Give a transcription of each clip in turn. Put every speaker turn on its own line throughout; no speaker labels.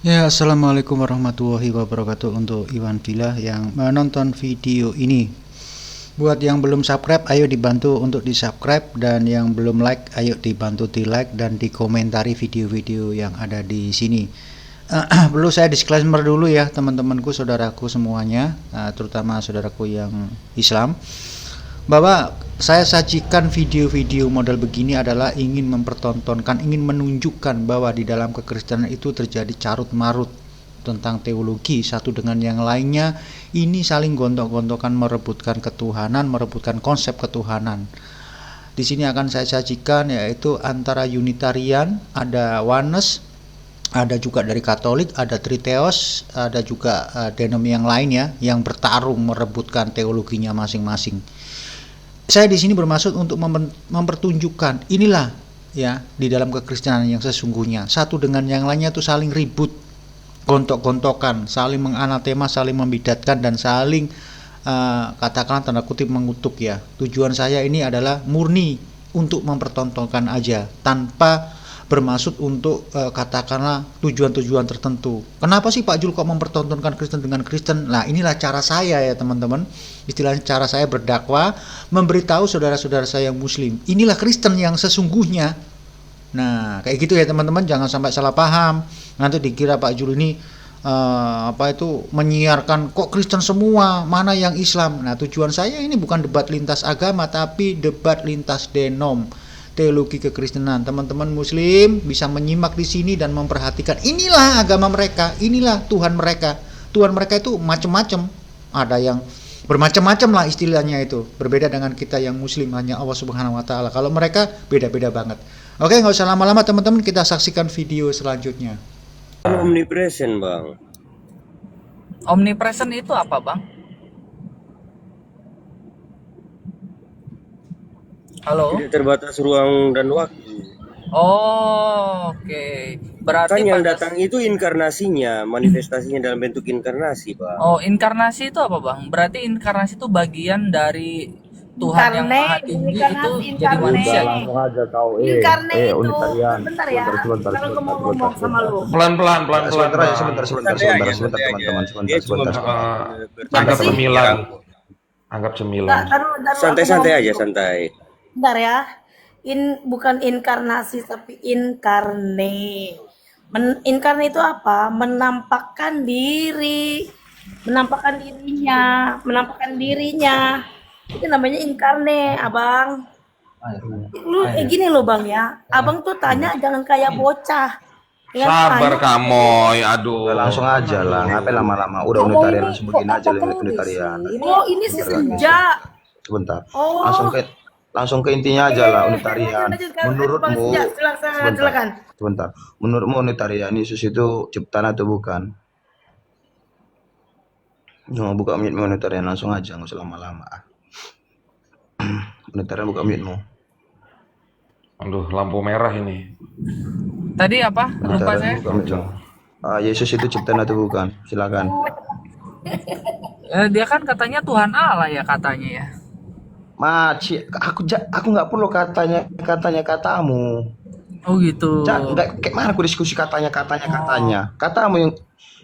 Ya, assalamualaikum warahmatullahi wabarakatuh untuk Iwan Villa yang menonton video ini. Buat yang belum subscribe, ayo dibantu untuk di subscribe, dan yang belum like, ayo dibantu di like dan dikomentari video-video yang ada di sini. Perlu saya disclaimer dulu ya teman-temanku, saudaraku semuanya, terutama saudaraku yang Islam, bahwa saya sajikan video-video model begini adalah ingin mempertontonkan, ingin menunjukkan bahwa di dalam kekristenan itu terjadi carut-marut tentang teologi satu dengan yang lainnya. Ini saling gontok-gontokan merebutkan ketuhanan, merebutkan konsep ketuhanan. Di sini akan saya sajikan yaitu antara Unitarian, ada Oneness, ada juga dari Katolik, ada Triteos, ada juga denom yang lain ya, yang bertarung merebutkan teologinya masing-masing. Saya di sini bermaksud untuk mempertunjukkan inilah ya di dalam kekristenan yang sesungguhnya, satu dengan yang lainnya itu saling ribut, gontok-gontokan, saling menganatema, saling membidatkan, dan saling katakanlah tanda kutip mengutuk ya. Tujuan saya ini adalah murni untuk mempertontonkan aja, tanpa bermaksud untuk katakanlah tujuan-tujuan tertentu. Kenapa sih Pak Jul kok mempertontonkan Kristen dengan Kristen? Nah, inilah cara saya ya teman-teman, istilahnya cara saya berdakwah, memberitahu saudara-saudara saya yang Muslim, inilah Kristen yang sesungguhnya. Nah, kayak gitu ya teman-teman, jangan sampai salah paham. Nanti dikira Pak Jul ini menyiarkan kok Kristen semua, mana yang Islam. Nah, tujuan saya ini bukan debat lintas agama, tapi debat lintas denom, teologi kekristenan. Teman-teman Muslim bisa menyimak di sini dan memperhatikan inilah agama mereka, inilah Tuhan mereka. Tuhan mereka itu macam-macam. Ada yang bermacam-macam lah istilahnya itu. Berbeda dengan kita yang Muslim, hanya Allah Subhanahu wa taala. Kalau mereka beda-beda banget. Oke, nggak usah lama-lama teman-teman, kita saksikan video selanjutnya.
Omnipresent, Bang.
Omnipresent itu apa, Bang? Halo?
Tidak terbatas ruang dan waktu.
Oh, oke. Berarti
Kan yang
pada...
datang itu inkarnasinya, manifestasinya dalam bentuk inkarnasi, Bang.
Oh, inkarnasi itu apa, Bang? Berarti inkarnasi itu bagian dari Tuhan yang Maha Tinggi itu jadi manusia.
Langsung aja kau
Inkarne itu
Unitarian.
bentar ya.
Sebentar,
Kalau gue mau ngomong sama lu.
Pelan-pelan
sebentar teman-teman, sebentar.
Anggap
sih?
cemilan. Anggap cemilan.
Santai-santai aja, santai.
Bentar ya. Bukan inkarnasi tapi inkarne. Inkarne itu apa? Menampakkan diri, menampakkan dirinya. Itu namanya inkarne, Abang. Lu gini loh, Bang ya. Abang tuh tanya jangan kayak bocah. Ya,
Sabar
tanya.
kamoy, aduh.
Langsung aja lah, ngapain lama-lama? Udah Unitarian langsung begini aja Unitarian.
Oh, ini sih senja.
Sebentar.
Oh.
Langsung ke intinya aja lah Unitarian. Menurutmu,
silakan.
sebentar. Menurutmu Unitarian Yesus itu ciptaan atau bukan? Mau buka mute Unitarian langsung aja, nggak usah lama-lama. Unitarian buka mute-mu.
Aduh, lampu merah ini.
Tadi apa? Lupa saya.
Buka mute. Yesus itu ciptaan atau bukan? Silakan.
Dia kan katanya Tuhan Allah ya katanya ya.
Maci, aku nggak perlu katamu.
Oh gitu.
Nggak, kayak mana aku diskusi katanya. Katamu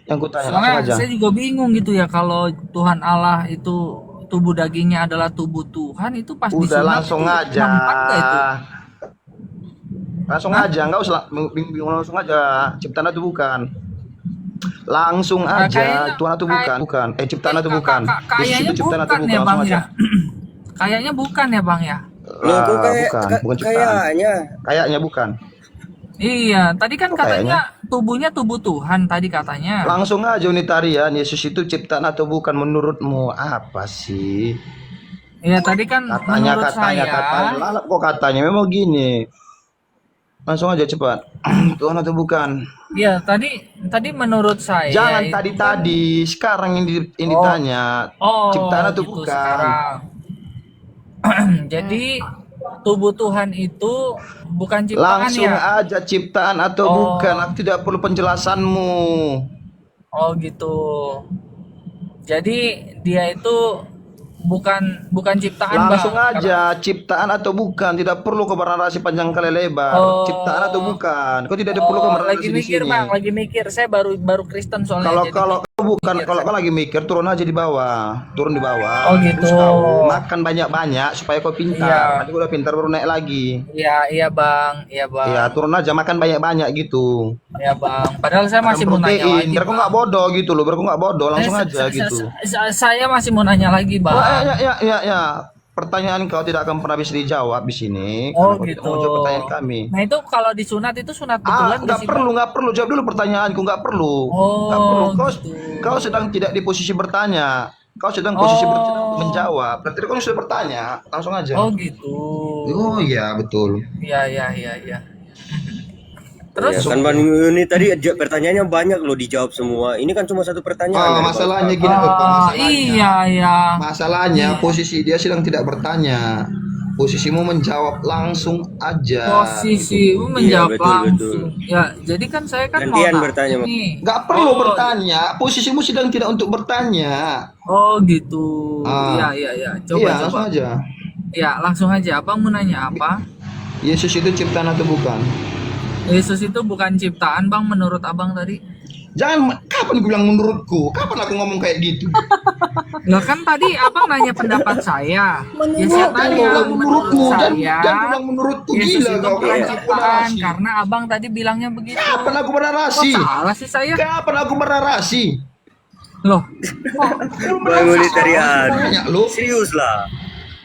yang ku tanya langsung
Soalnya
aja.
saya juga bingung gitu ya, kalau Tuhan Allah itu tubuh dagingnya adalah tubuh Tuhan, itu pas
Udah
disunat
langsung
itu
aja.
mempan nggak itu?
Langsung aja, nggak usah bingung, langsung aja. Ciptaan atau bukan? Langsung aja.
Kayaknya-
Tuhan atau bukan? Ciptaan atau bukan?
Kayaknya
Yesus itu ciptaan atau
bukan
bukan?
ya Bang
Langsung
ya.
aja.
Kayaknya bukan ya Bang ya.
Loh, kok
bukan ciptaan. Kayaknya bukan.
Iya, tadi kan
Oh,
katanya tubuhnya tubuh Tuhan tadi katanya.
Langsung aja Unitarian, Yesus itu ciptaan atau bukan menurutmu? Apa sih?
Iya, tadi kan menurut saya.
Lalap kok katanya memang gini. Langsung aja cepat. Tuhan atau bukan?
Iya, tadi menurut saya.
Jangan
itu
tadi. Sekarang ini
Oh.
ditanya. Ciptaan atau
gitu
bukan?
sekarang. Jadi tubuh Tuhan itu bukan ciptaan
Langsung
ya?
aja ciptaan atau
Oh.
bukan. Aku tidak perlu penjelasanmu.
Oh gitu. Jadi dia itu bukan ciptaan,
Langsung
Bang.
aja, ciptaan atau bukan, tidak perlu kau bernarasi panjang kali lebar.
Oh.
Ciptaan atau bukan, kau tidak perlu kau
Oh,
bernarasi
lagi
di
mikir,
sini.
Bang, lagi mikir. Saya baru Kristen soalnya.
Kalau
jadi
kalau kau bukan,
mikir
kalau
saya.
kau lagi mikir, turun aja di bawah, turun di bawah.
Oh, gitu.
Terus kau makan banyak-banyak supaya kau pintar.
Iya.
Nanti kau udah pintar baru naik lagi.
Iya, Bang. Iya, Bang.
Iya, turun aja makan banyak-banyak gitu.
Iya, Bang. Padahal saya
Makan
masih mau nanya
protein,
lagi.
biar kau nggak bodoh gitu loh, biar kau nggak bodoh, langsung aja gitu.
Saya masih mau nanya lagi, Bang.
Wah, ya. Pertanyaan kau tidak akan pernah bisa dijawab di sini.
Oh,
Karena kau tidak
gitu.
mau jawab pertanyaan kami.
Nah, itu kalau disunat itu sunat betulan
Nggak
sih,
perlu,
Bang?
nggak perlu. Jawab dulu pertanyaanku, nggak perlu.
Oh,
Nggak perlu.
gitu.
Kau sedang tidak di posisi bertanya. Kau sedang posisi menjawab. Berarti kau sudah bertanya. Langsung aja.
Oh, gitu.
Oh iya, betul.
Iya. Terus
Ya, kan Bang ini tadi pertanyaannya banyak loh, dijawab semua. Ini kan cuma satu pertanyaan.
Oh,
dari
masalahnya
Bang.
gini, masalahnya.
iya.
Masalahnya posisi dia sedang tidak bertanya. Posisimu menjawab langsung aja.
Posisi
Iya,
menjawab
betul,
langsung. Ya, jadi kan saya kan
Gantian
mau
bertanya, Bang.
nih.
Nggak perlu
Oh,
bertanya. Posisimu sedang tidak untuk bertanya.
Oh, gitu.
Ah.
Iya.
Iya,
Coba.
langsung aja.
Ya, langsung aja. Abang mau nanya apa?
Yesus itu ciptaan atau bukan?
Yesus itu bukan ciptaan, Bang, menurut Abang tadi.
Jangan, kapan gue bilang menurutku? Kapan aku ngomong kayak gitu?
Lah kan tadi Abang nanya pendapat saya. Ya saya
Jangan
tanya
bilang menurutmu,
menurut
jangan
saya.
bilang menurutku,
Yesus
gila
itu
kau.
bukan
Kapan aku
ciptaan
bernarasi?
karena Abang tadi bilangnya begitu.
Kapan aku
Kok
bernarasi?
salah sih saya?
Kapan aku bernarasi?
Loh.
Bang Unitarian.
Banyak lu.
Serius lah.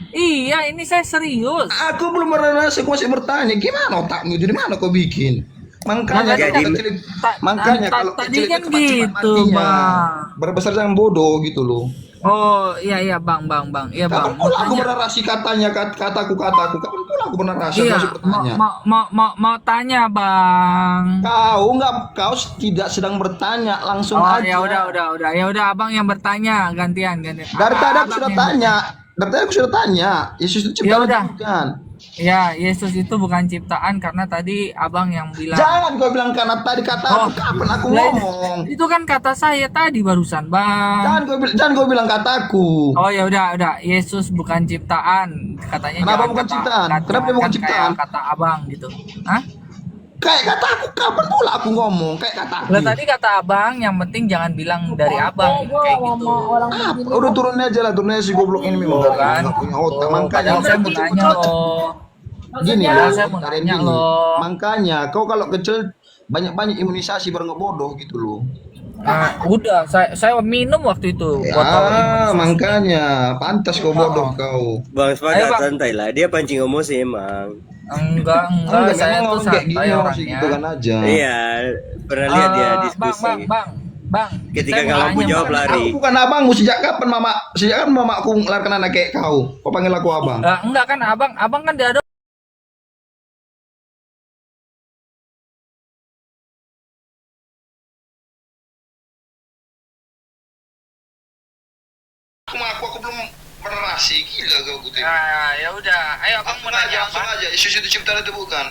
Iya, ini saya serius.
Aku belum bernarasi, aku masih bertanya. Gimana otakmu? Jadi mana kau bikin? Makanya
Makanya-
kalau kecil, makanya kalau
tadi
kecil
kan
itu cepat
gitu,
matinya.
Bang.
Berbesar jangan bodoh gitu loh.
Oh, iya, Bang. Iya, Bang.
Kapan pula aku
Makanya-
bernarasi katanya, kataku. Kapan pula aku bernarasi? Aku
Iya,
masih bertanya.
mau tanya, Bang.
Kau tidak sedang bertanya, langsung
Oh,
aja.
ya udah. Ya udah, Abang yang bertanya, gantian.
Dari tadi aku
Abang
sudah
yang
tanya. Dari tadi aku sudah tanya. Yesus itu
Ya
ciptaan
udah.
atau bukan?
Ya, Yesus itu bukan ciptaan karena tadi Abang yang bilang.
Jangan kau bilang karena tadi kata aku.
Oh.
Kapan aku
Lah,
ngomong?
Itu kan kata saya tadi barusan, Bang.
Jangan kau bilang kataku.
Oh ya udah. Yesus bukan ciptaan. Katanya
Kenapa
jangan
bukan ciptaan?
jangan
Kenapa dia bukan
kayak
ciptaan?
Kata Abang gitu. Hah?
Kayak kataku. Kapan pula aku ngomong? Kayak kataku.
Lah tadi kata Abang yang penting jangan bilang dari Abang kayak gitu.
Udah turun aja lah. Turun aja si goblok ini memang
Kan?
nggak punya otak. Makanya
Padahal saya mau nanya loh.
gini
Padahal
loh.
saya mau
Kalian
nanya
gini.
loh.
Makanya kau kalau kecil banyak imunisasi baru nggak bodoh gitu loh.
Nah, udah saya minum waktu itu botol
Ah,
imunisasi.
makanya pantas kau bodoh kau.
Bang
Ayo,
sepakat,
Bang.
santai lah. Dia pancing emosi emang.
Enggak, saya
memang
tuh
orang kayak gini
santai
orang sih
orangnya.
gitu kan aja.
Iya, pernah lihat dia
Bang,
diskusi.
Bang.
Ketika
saya mau
nggak lampu
nanya,
jawab
Bang.
lari.
Aku bukan abangmu sejak kapan mamaku ngelarkan anak kayak kau. Kau panggil aku abang.
Enggak kan abang kan diadopsi.
Aku belum bernarasi, gila kau gitu.
Nah, ya udah. Ayo abang mau nanya
langsung
apa?
aja. Yesus itu ciptaan itu bukan?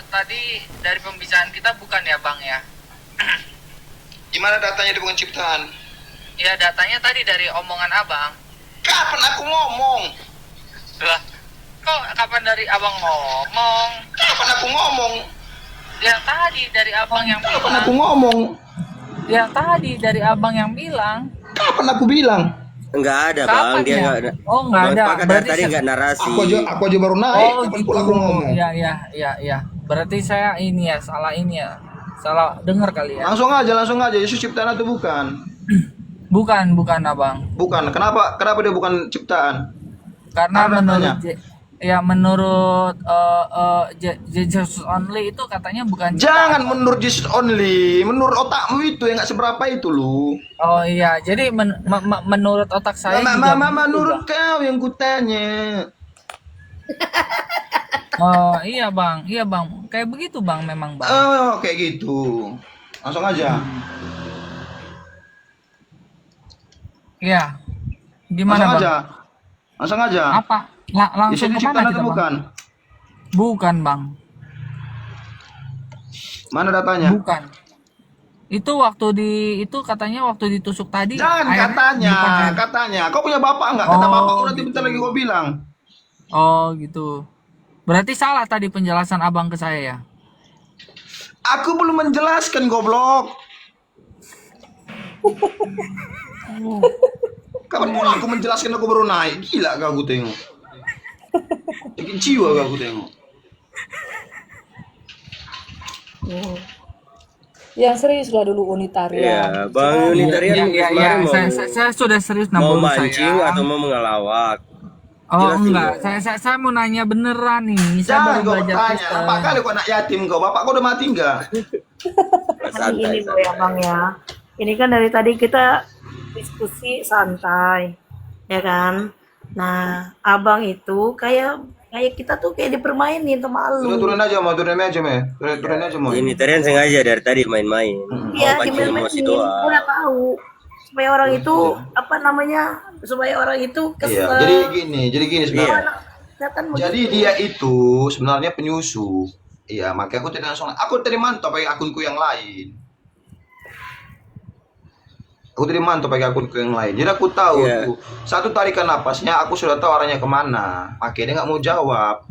Tadi dari pembicaraan kita bukan ya bang ya?
Gimana datanya itu bukan ciptaan?
Ya datanya tadi dari omongan abang.
Kapan aku ngomong?
Lah, kok kapan dari abang ngomong?
Kapan aku ngomong?
Ya tadi dari abang yang
Kapan
bilang.
aku ngomong?
Ya tadi dari abang yang bilang.
Kapan aku bilang?
Enggak ada,
Kapan
Bang. Dia
ya?
enggak.
Oh, nggak
Bang
ada.
sepakat dari
Berarti
tadi
saya-
enggak narasi.
Aku aja baru naik.
Oh
Kapan
gitu.
pula aku ngomong?
Iya. Berarti saya ini ya salah ini ya. Salah dengar kali ya.
Langsung aja. Yesus ciptaan atau bukan?
Bukan abang.
Bukan. Kenapa dia bukan ciptaan?
Karena
Apa
menurut
katanya?
menurut Jesus only itu katanya bukan
Jangan
ciptaan.
menurut Jesus only, menurut otakmu itu yang nggak seberapa itu lu.
Oh iya, jadi menurut otak saya juga begitu,
Menurut
Bang.
kau yang kutanya.
Oh iya bang, kayak begitu bang, memang bang.
Oh kayak gitu. Langsung aja.
Iya. Gimana
Langsung
bang?
aja. Langsung aja.
Apa? Langsung
Yesus
ke
ciptaan
mana
atau
kita bang?
bukan?
Bukan bang,
Mana datanya?
bukan. Itu waktu itu katanya waktu ditusuk tadi
Jangan
airnya dipakai.
katanya. Kau punya bapak enggak? Kata bapakku
Oh,
nanti bentar
gitu.
lagi kau bilang.
Oh, gitu. Berarti salah tadi penjelasan abang ke saya ya?
Aku belum menjelaskan goblok. Kapan pula aku menjelaskan aku baru naik. Gila kau aku tengok. Bikin jiwa kau aku tengok.
Yang serius lah dulu unitarian.
Iya, Bang Unitarian
Iya,
minggu
iya, iya.
kemarin
Saya sudah serius
mau
nambah
mancing
saya.
atau mau mengelawak?
Oh,
Jelasin
enggak.
dong.
Saya mau nanya beneran nih. Saya
Jangan
baru
kau
belajar
bertanya.
Kristen.
Nampak kali kau anak yatim kau. Bapak kau udah mati enggak?
Kan
Santai,
ini loh ya
santai.
bang ya. Ini kan dari tadi kita diskusi santai, ya kan. Nah, abang itu kayak kita tuh kayak dipermainin sama
Udah
lu.
turun aja mau turun aja me. Turun aja mau.
Unitarian sengaja dari tadi main-main, mau
Iya,
pancing emosi
dimainin.
doang.
Gue udah tahu supaya orang itu apa namanya? Supaya orang itu
Iya.
kesel.
Jadi gini sebenarnya.
Iya.
Kelihatan
Jadi
begitu.
dia itu sebenarnya penyusup. Iya, makanya aku tidak langsung. Aku tadi mantap pakai akunku yang lain. Aku tadi mantap pakai akunku yang lain. Jadi aku tahu
Iya.
tuh satu tarikan napasnya. Aku sudah tahu arahnya kemana. Makanya dia nggak mau jawab.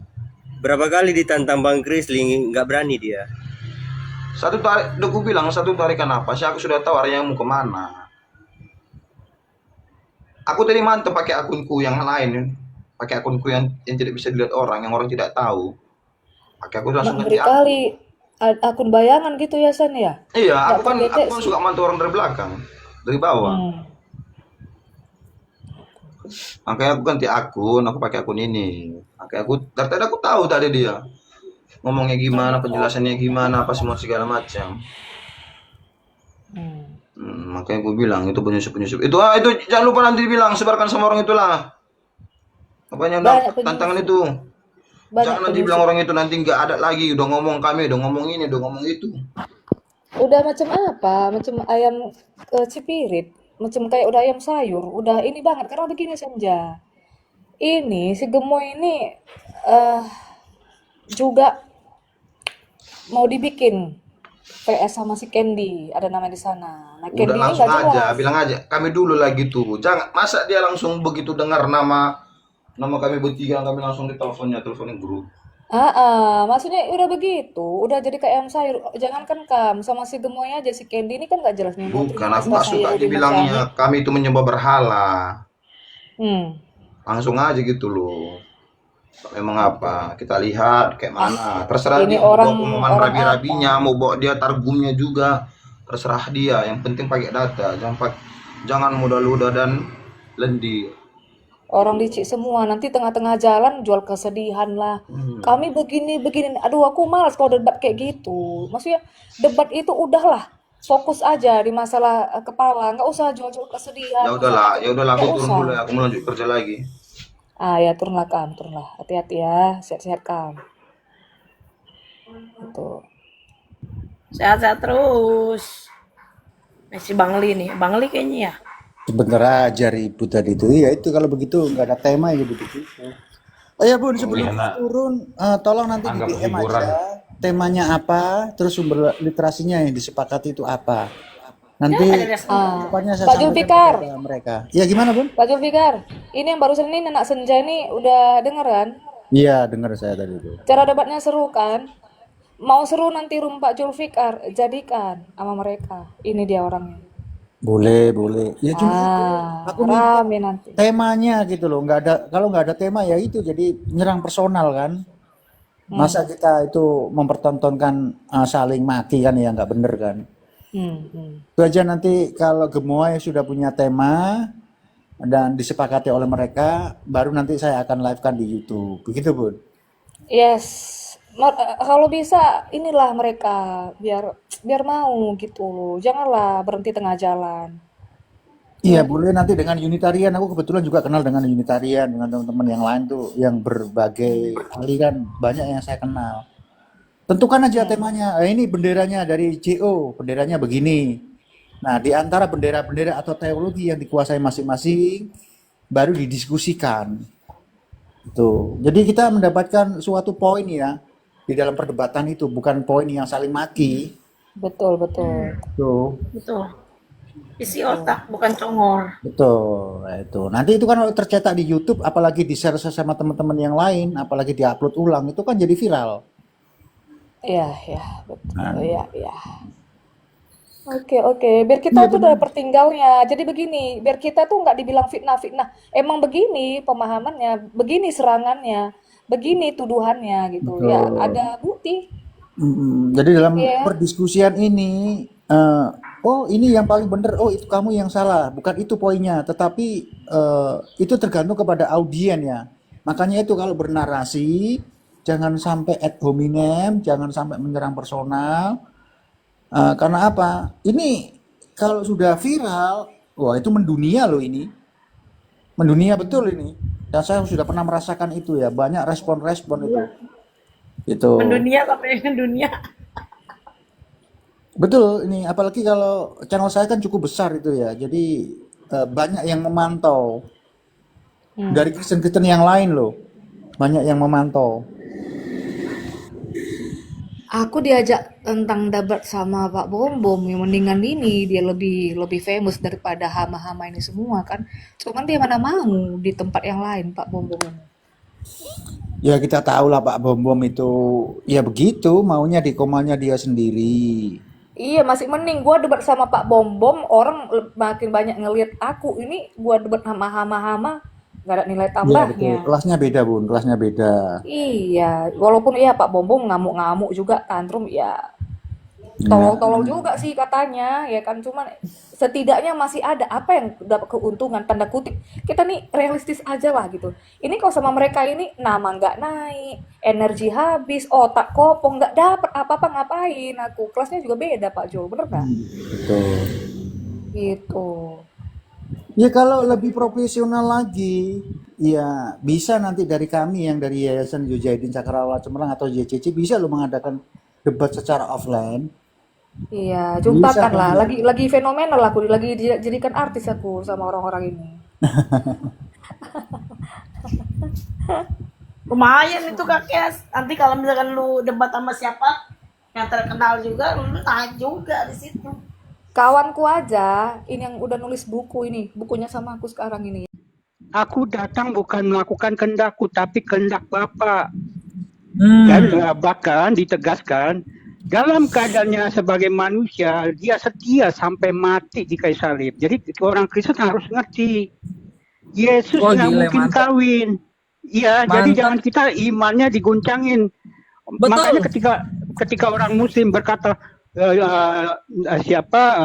Berapa kali ditantang Bang Krisling nggak berani dia.
Udah aku bilang satu tarikan napasnya. Aku sudah tahu arahnya mau kemana. Aku tadi mantap pakai akunku yang lain. Pakai akunku yang tidak bisa dilihat orang, yang orang tidak tahu. Pakai aku langsung ganti
Ngeri
akun.
kali akun bayangan gitu ya San ya?
Iya,
Nggak
aku kan
pakai
suka mantau orang dari belakang, dari bawah. Makanya aku ganti akun, aku pakai akun ini. Makanya aku tadi aku tahu tadi dia ngomongnya gimana, penjelasannya gimana, apa semua segala macam. Makanya aku bilang itu penyusup. Itu jangan lupa nanti bilang sebarkan sama orang itulah. Apa yang
Banyak penyusup.
tantangan itu.
Banyak
Jangan nanti bilang orang itu nanti nggak ada lagi, udah ngomong kami, udah ngomong ini, udah ngomong itu.
Udah macam apa? Macam ayam cipirit, macam kayak udah ayam sayur, udah ini banget karena begini Senja. Ini si Gemoy ini juga mau dibikin PS sama si Candy, ada nama di sana. Nah, Candy
Udah
ini
langsung
nggak
aja,
jelas.
bilang aja kami dulu lagi tuh. Jangan masa dia langsung begitu dengar nama kami bertiga, kami langsung teleponin grup.
Maksudnya udah begitu, udah jadi kayak ayam sayur. Jangankan Kam sama si Gemoy aja, si Candy ini kan nggak jelas nih. mau
Bukan,
terima
aku nggak
kasih
suka
Rudi Masyari.
dibilangnya kami itu menyembah berhala. Langsung aja gitu loh. Memang apa? Kita lihat kayak mana. Terserah
Ini
dia mau bawa
orang
pengumuman rabi-rabinya, mau bawa dia targumnya juga. Terserah dia. Yang penting pakai data. Jangan mudah-ludah dan lendir.
Orang licik semua, nanti tengah-tengah jalan jual kesedihan lah. Kami begini. Aduh, aku malas kalau debat kayak gitu. Maksudnya debat itu udahlah. Fokus aja di masalah kepala, nggak usah jual-jual kesedihan.
Ya udahlah, aku
Nggak
turun
usah.
dulu ya. Aku mau lanjut kerja lagi.
Ya turunlah Kam, turunlah. Hati-hati ya, sehat-sehat Kam. Itu.
Sehat-sehat terus. Masih Bang Li nih. Bang Li kayaknya ya.
Sebentar aja ribut tadi itu. Iya itu kalau begitu nggak ada tema ya begitu. Oh ya Bun, sebelum
enak.
turun tolong nanti di
Anggap
DM
hiburan.
aja temanya apa, terus sumber literasinya yang disepakati itu apa. Nanti depannya saya
Pak
sampaikan
Julfikar.
kepada mereka. Ya gimana Bun?
Pak Julfikar, ini yang barusan ini anak senja ini udah denger kan?
Iya dengar saya tadi itu.
Cara debatnya seru kan? Mau seru nanti room Pak Julfikar, jadikan sama mereka. Ini dia orangnya.
Boleh. Ya cuma aku minta
Rame nanti.
temanya gitu loh. Nggak ada, kalau nggak ada tema ya itu jadi nyerang personal kan. Masa kita itu mempertontonkan saling mati kan ya nggak bener kan. Itu aja nanti kalau Gemoy sudah punya tema dan disepakati oleh mereka, baru nanti saya akan live-kan di YouTube. Begitu Bun?
Yes. Kalau bisa inilah mereka biar mau gitu loh. Janganlah berhenti tengah jalan.
Iya boleh nanti dengan Unitarian. Aku kebetulan juga kenal dengan Unitarian, dengan teman-teman yang lain tuh yang berbagai aliran banyak yang saya kenal. Tentukan aja temanya. Ini benderanya dari JO, benderanya begini. Nah di antara bendera-bendera atau teologi yang dikuasai masing-masing baru didiskusikan. Tuh. Jadi kita mendapatkan suatu poin ya di dalam perdebatan itu, bukan poin yang saling maki,
Betul, betul.
Tuh.
Betul. Isi otak bukan congor.
Betul, itu. Nanti itu kan kalau tercetak di YouTube, apalagi di-share sama teman-teman yang lain, apalagi diupload ulang, itu kan jadi viral.
Iya, ya, betul.
Nah,
Iya, iya. Oke. Biar kita
iya
tuh
benar.
udah pertinggalnya. Jadi begini, biar kita tuh nggak dibilang fitnah-fitnah. Emang begini pemahamannya, begini serangannya, begini tuduhannya gitu. Ya,
Betul.
ada bukti.
Jadi dalam
Iya.
perdiskusian ini, oh ini yang paling benar, oh itu kamu yang salah, bukan itu poinnya. Tetapi itu tergantung kepada audien ya. Makanya itu kalau bernarasi, jangan sampai ad hominem, jangan sampai menyerang personal. Karena apa? Ini kalau sudah viral, wah itu mendunia loh ini, mendunia betul ini. Dan saya sudah pernah merasakan itu ya, banyak respon-respon itu.
Iya.
Itu
Mendunia sampai mendunia.
betul ini, apalagi kalau channel saya kan cukup besar itu ya, jadi banyak yang memantau
Hmm.
dari Kristen-Kristen yang lain loh, banyak yang memantau.
Aku diajak tentang debat sama Pak Bom yang mendingan ini dia lebih lebih famous daripada hama-hama ini semua kan. Cuman dia mana mau di tempat yang lain Pak Bom ini.
Ya kita tahu lah Pak Bom Bom itu ya begitu, maunya di komanya dia sendiri.
Iya masih mending gua debat sama Pak Bom orang makin banyak ngelihat aku ini gua debat sama hama-hama nggak ada nilai
Iya betul,
tambahnya.
kelasnya beda Bun, kelasnya beda.
Iya, walaupun iya Pak Bom ngamuk-ngamuk juga tantrum ya
Ya,
tolol-tolol juga sih katanya ya kan cuman setidaknya masih ada apa yang dapat keuntungan tanda kutip kita nih realistis aja lah gitu ini kalau sama mereka ini nama nggak naik energi habis otak kopong nggak dapat apa-apa ngapain aku kelasnya juga beda Pak Jo bener nggak
betul.
gitu.
Ya kalau lebih profesional lagi, ya bisa nanti dari kami yang dari Yayasan Yujahidin Cakrawala Cemerlang atau YCC bisa lo mengadakan debat secara offline.
Iya
Bisa
jumpakan lah
kami.
lagi fenomenal aku lagi dijadikan artis aku sama orang-orang ini.
Lumayan itu Kak Kes. Nanti kalau misalkan lu debat sama siapa yang terkenal juga, lu naik juga di situ.
Kawanku aja ini yang udah nulis buku ini bukunya sama aku sekarang ini.
Aku datang bukan melakukan kehendakku, tapi kehendak Bapa. Dan bahkan ditegaskan, dalam keadaannya sebagai manusia, dia setia sampai mati di kayu salib. Jadi orang Kristen harus ngerti, Yesus
Wah
nggak
gile
mungkin
mantap.
kawin. Iya, jadi jangan
Mantap.
kita imannya diguncangin. Makanya
Betul.
ketika orang Muslim berkata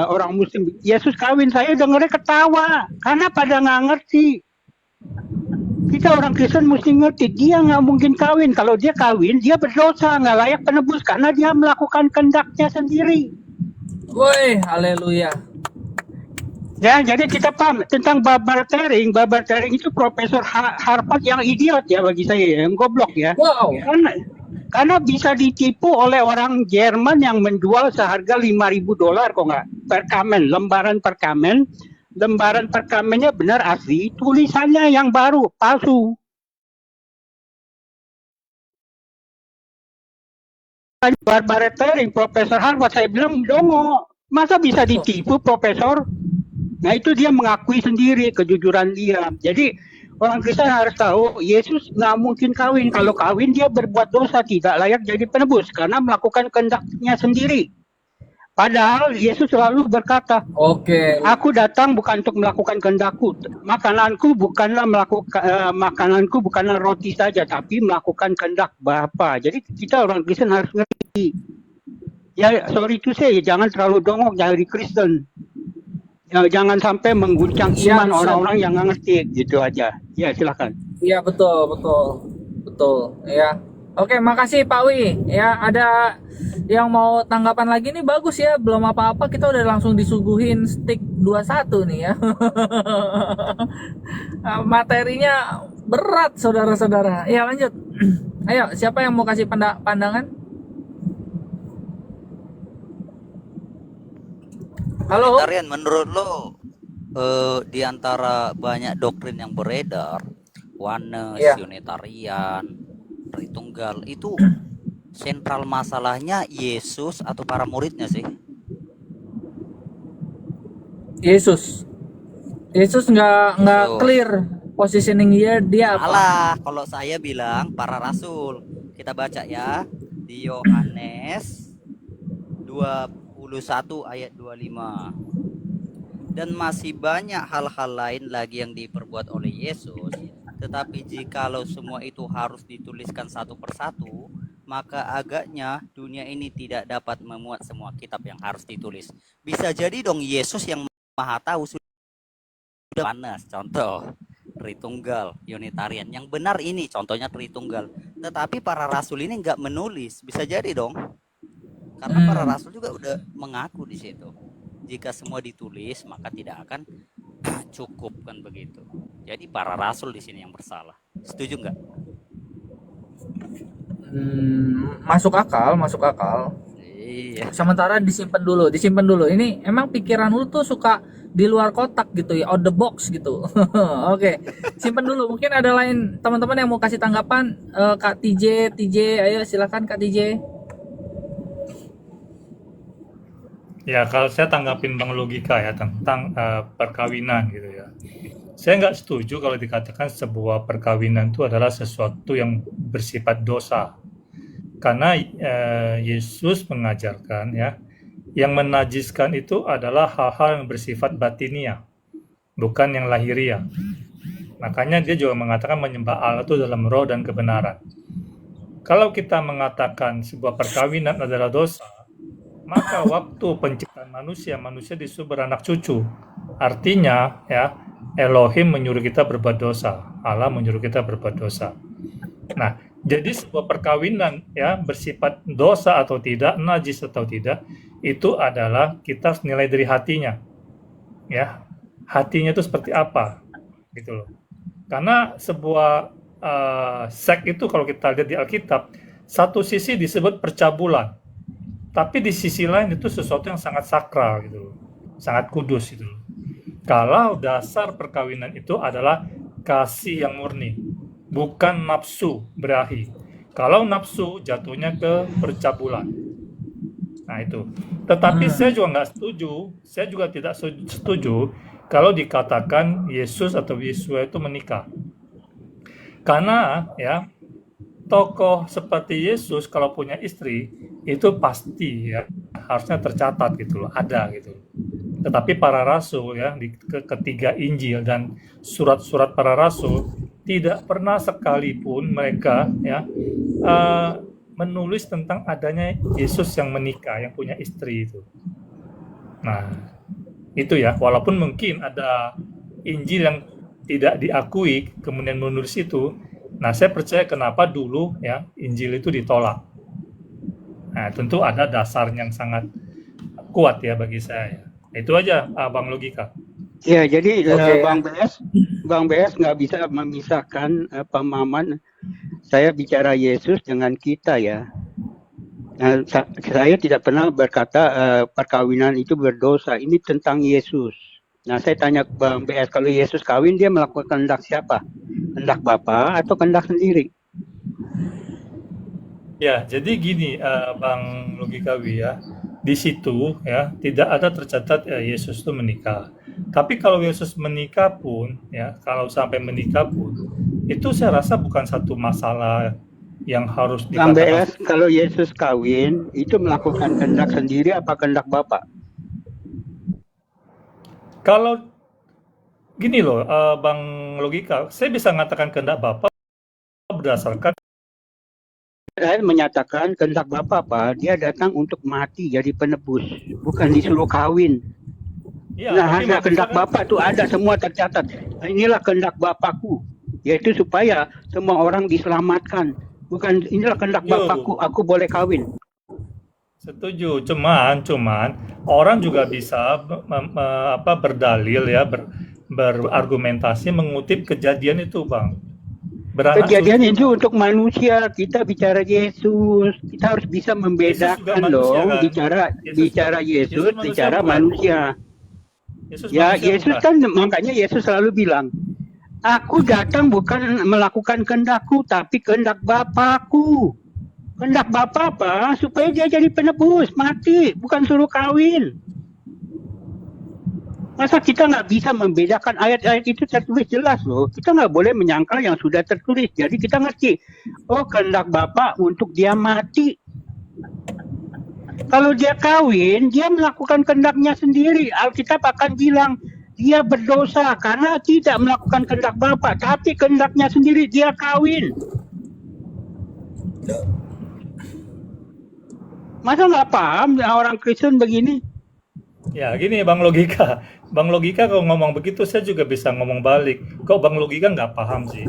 orang Muslim Yesus kawin, saya dengarnya ketawa karena pada nggak ngerti. Kita orang Kristen mesti ngerti dia nggak mungkin kawin. Kalau dia kawin dia berdosa, nggak layak penebus karena dia melakukan kehendaknya sendiri.
Woi, haleluya.
Ya, jadi kita paham tentang bartering. Bartering itu profesor Harvard yang idiot ya bagi saya, yang goblok ya.
Wow.
Karena bisa ditipu oleh orang Jerman yang menjual seharga $5.000 kok nggak per kamen, lembaran per kamen. Lembaran per kamennya benar asli, tulisannya yang baru, palsu. Bartering, Profesor Harvard, saya bilang dongo. Masa bisa ditipu Profesor? Nah itu dia mengakui sendiri kejujuran dia. Jadi orang Kristen harus tahu Yesus nggak mungkin kawin. Kalau kawin dia berbuat dosa, tidak layak jadi penebus karena melakukan kehendaknya sendiri. Padahal Yesus selalu berkata,
Oke.
aku datang bukan untuk melakukan kehendakku. Makananku bukanlah roti saja, tapi melakukan kehendak Bapa. Jadi kita orang Kristen harus ngerti. Ya sorry to say, jangan terlalu dongok dari Kristen. Ya, jangan sampai mengguncang iman orang-orang yang nggak ngerti, gitu aja. Ya silakan.
Iya betul. Ya. Oke, makasih Pak Wi. Ya, ada yang mau tanggapan lagi nih bagus ya. Belum apa-apa kita udah langsung disuguhin stick 21 nih ya. Materinya berat saudara-saudara. Ya lanjut. Ayo, siapa yang mau kasih pandangan? Halo.
Tarian, menurut lo di antara banyak doktrin yang beredar, Oneness,
Iya.
Unitarian, Tritunggal itu sentral masalahnya Yesus atau para muridnya sih?
Yesus nggak
Yesus.
clear positioning dia apa.
Alah, kalau saya bilang para rasul. Kita baca ya di Yohanes 21 ayat 25. Dan masih banyak hal-hal lain lagi yang diperbuat oleh Yesus. Tetapi jikalau semua itu harus dituliskan satu persatu, maka agaknya dunia ini tidak dapat memuat semua kitab yang harus ditulis. Bisa jadi dong Yesus yang maha tahu sudah panas. Contoh Tritunggal, Unitarian. Yang benar ini contohnya Tritunggal. Tetapi para rasul ini nggak menulis. Bisa jadi dong. Karena para rasul juga udah mengaku di situ. Jika semua ditulis, maka tidak akan cukup, kan begitu. Jadi para rasul di sini yang bersalah. Setuju nggak?
Masuk akal.
Iya.
Sementara disimpan dulu. Ini emang pikiran lu tuh suka di luar kotak gitu ya, out the box gitu. Oke, simpan dulu. Mungkin ada lain teman-teman yang mau kasih tanggapan. Kak TJ, ayo silakan Kak TJ.
Ya, kalau saya tanggapin Bang Logika ya tentang perkawinan gitu ya. Saya nggak setuju kalau dikatakan sebuah perkawinan itu adalah sesuatu yang bersifat dosa. Karena Yesus mengajarkan ya, yang menajiskan itu adalah hal-hal yang bersifat batinia, bukan yang lahiriah. Makanya dia juga mengatakan menyembah Allah itu dalam roh dan kebenaran. Kalau kita mengatakan sebuah perkawinan adalah dosa, maka waktu penciptaan manusia disuruh beranak cucu. Artinya ya, Elohim menyuruh kita berbuat dosa, Allah menyuruh kita berbuat dosa. Nah, jadi sebuah perkawinan ya bersifat dosa atau tidak, najis atau tidak, itu adalah kita harus nilai dari hatinya. Ya, hatinya itu seperti apa gitu loh. Karena sebuah seks itu kalau kita lihat di Alkitab, satu sisi disebut percabulan. Tapi di sisi lain itu sesuatu yang sangat sakral gitu loh. Sangat kudus gitu loh. Kalau dasar perkawinan itu adalah kasih yang murni, bukan nafsu berahi. Kalau nafsu jatuhnya ke percabulan. Nah itu. Tetapi saya juga nggak setuju, saya juga tidak setuju kalau dikatakan Yesus atau Yesua itu menikah. Karena ya tokoh seperti Yesus kalau punya istri itu pasti ya harusnya tercatat gitu loh, ada gitu. Tetapi para rasul ya di ketiga Injil dan surat-surat para rasul tidak pernah sekalipun mereka ya menulis tentang adanya Yesus yang menikah, yang punya istri itu. Nah, itu ya, walaupun mungkin ada Injil yang tidak diakui kemudian menulis itu. Nah, saya percaya kenapa dulu ya Injil itu ditolak. Nah, tentu ada dasar yang sangat kuat ya bagi saya. Itu aja, Bang Logika.
Ya, jadi Bang BS nggak bisa memisahkan pemahaman saya bicara Yesus dengan kita ya. Nah, saya tidak pernah berkata perkawinan itu berdosa. Ini tentang Yesus. Nah, saya tanya Bang BS, kalau Yesus kawin dia melakukan kehendak siapa? Kehendak Bapa atau kehendak sendiri?
Ya, jadi gini, Bang Logikawi ya, di situ ya tidak ada tercatat Yesus itu menikah. Tapi kalau Yesus menikah pun, ya kalau sampai menikah pun, itu saya rasa bukan satu masalah yang harus
Bang
dikatakan.
BS, kalau Yesus kawin itu melakukan kehendak sendiri apa kehendak Bapa?
Kalau gini loh, Bang Logika, saya bisa mengatakan kehendak Bapa berdasarkan
Saya menyatakan kehendak Bapa, Pak, dia datang untuk mati jadi penebus, bukan disuruh kawin.
ya,
Nah,
tapi
ada
maksudnya
kehendak
kan,
Bapa tuh ada semua tercatat. Inilah kehendak Bapakku, yaitu supaya semua orang diselamatkan. Bukan inilah kehendak
Yo.
Bapakku, aku boleh kawin.
setuju, cuman orang juga bisa berdalil ya, berargumentasi mengutip kejadian itu, Bang. Beranak
Kejadian
cucu.
itu untuk manusia, kita bicara Yesus. Kita harus bisa
Yesus juga
membedakan
manusia
dong,
kan?
bicara Yesus,
manusia
bicara
bukan?
manusia.
Yesus
Ya,
manusia
Yesus
bukan?
kan makanya Yesus selalu bilang, aku datang bukan melakukan kehendakku, tapi kehendak Bapakku. Kehendak Bapa apa? Supaya dia jadi penebus, mati, bukan suruh kawin. Masa kita nggak bisa membedakan ayat-ayat itu tertulis jelas loh. Kita nggak boleh menyangkal yang sudah tertulis. Jadi kita ngerti, oh kehendak Bapa untuk dia mati. Kalau dia kawin, dia melakukan kehendaknya sendiri. Alkitab akan bilang, dia berdosa karena tidak melakukan kehendak Bapa, tapi kehendaknya sendiri dia kawin. Masa nggak paham orang Kristen begini?
Ya, gini Bang Logika. Bang Logika kalau ngomong begitu saya juga bisa ngomong balik. Kok Bang Logika nggak paham sih?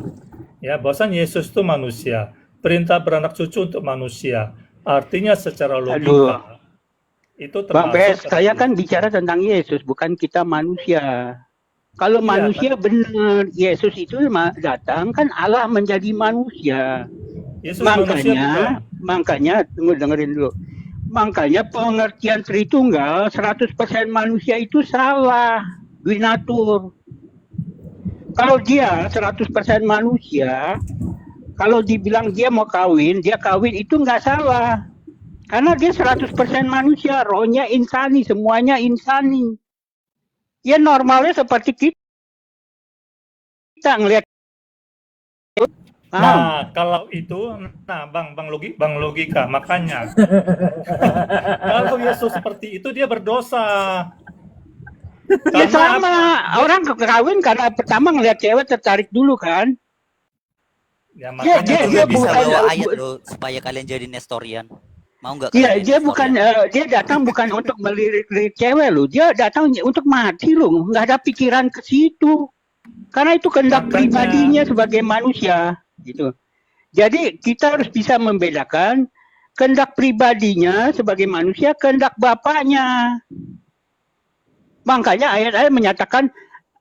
Ya, bahwasan Yesus itu manusia. Perintah beranak cucu untuk manusia. Artinya secara logika itu
Bang Bes,
termasuk
saya kan bicara tentang Yesus, bukan kita manusia. Kalau
Iya,
manusia benar, Yesus itu datang kan Allah menjadi manusia.
Yesus manusia bukan?
Makanya tunggu dengerin dulu. Makanya pengertian Tritunggal 100% manusia itu salah, Winatur. Kalau dia 100% manusia, kalau dibilang dia mau kawin, dia kawin itu nggak salah. Karena dia 100% manusia, rohnya insani, semuanya insani. Ya normalnya seperti kita ngelihat.
Nah, kalau itu, nah Bang Logika, makanya kalau Yesus seperti itu dia berdosa.
Ya
Karena
sama,
apa?
orang kawin karena pertama ngelihat cewek tertarik dulu kan.
Ya
Dia
makanya
Juga bisa
bukan
bawa ayat loh supaya kalian jadi Nestorian. Mau nggak
Iya,
kalian jadi
dia bukan
Nestorian?
dia datang bukan untuk melirik-lirik cewek loh. Dia datang untuk mati loh, nggak ada pikiran ke situ. Karena itu kehendak pribadinya sebagai manusia, gitu. Jadi kita harus bisa membedakan kehendak pribadinya sebagai manusia, kehendak Bapaknya. Makanya ayat-ayat menyatakan,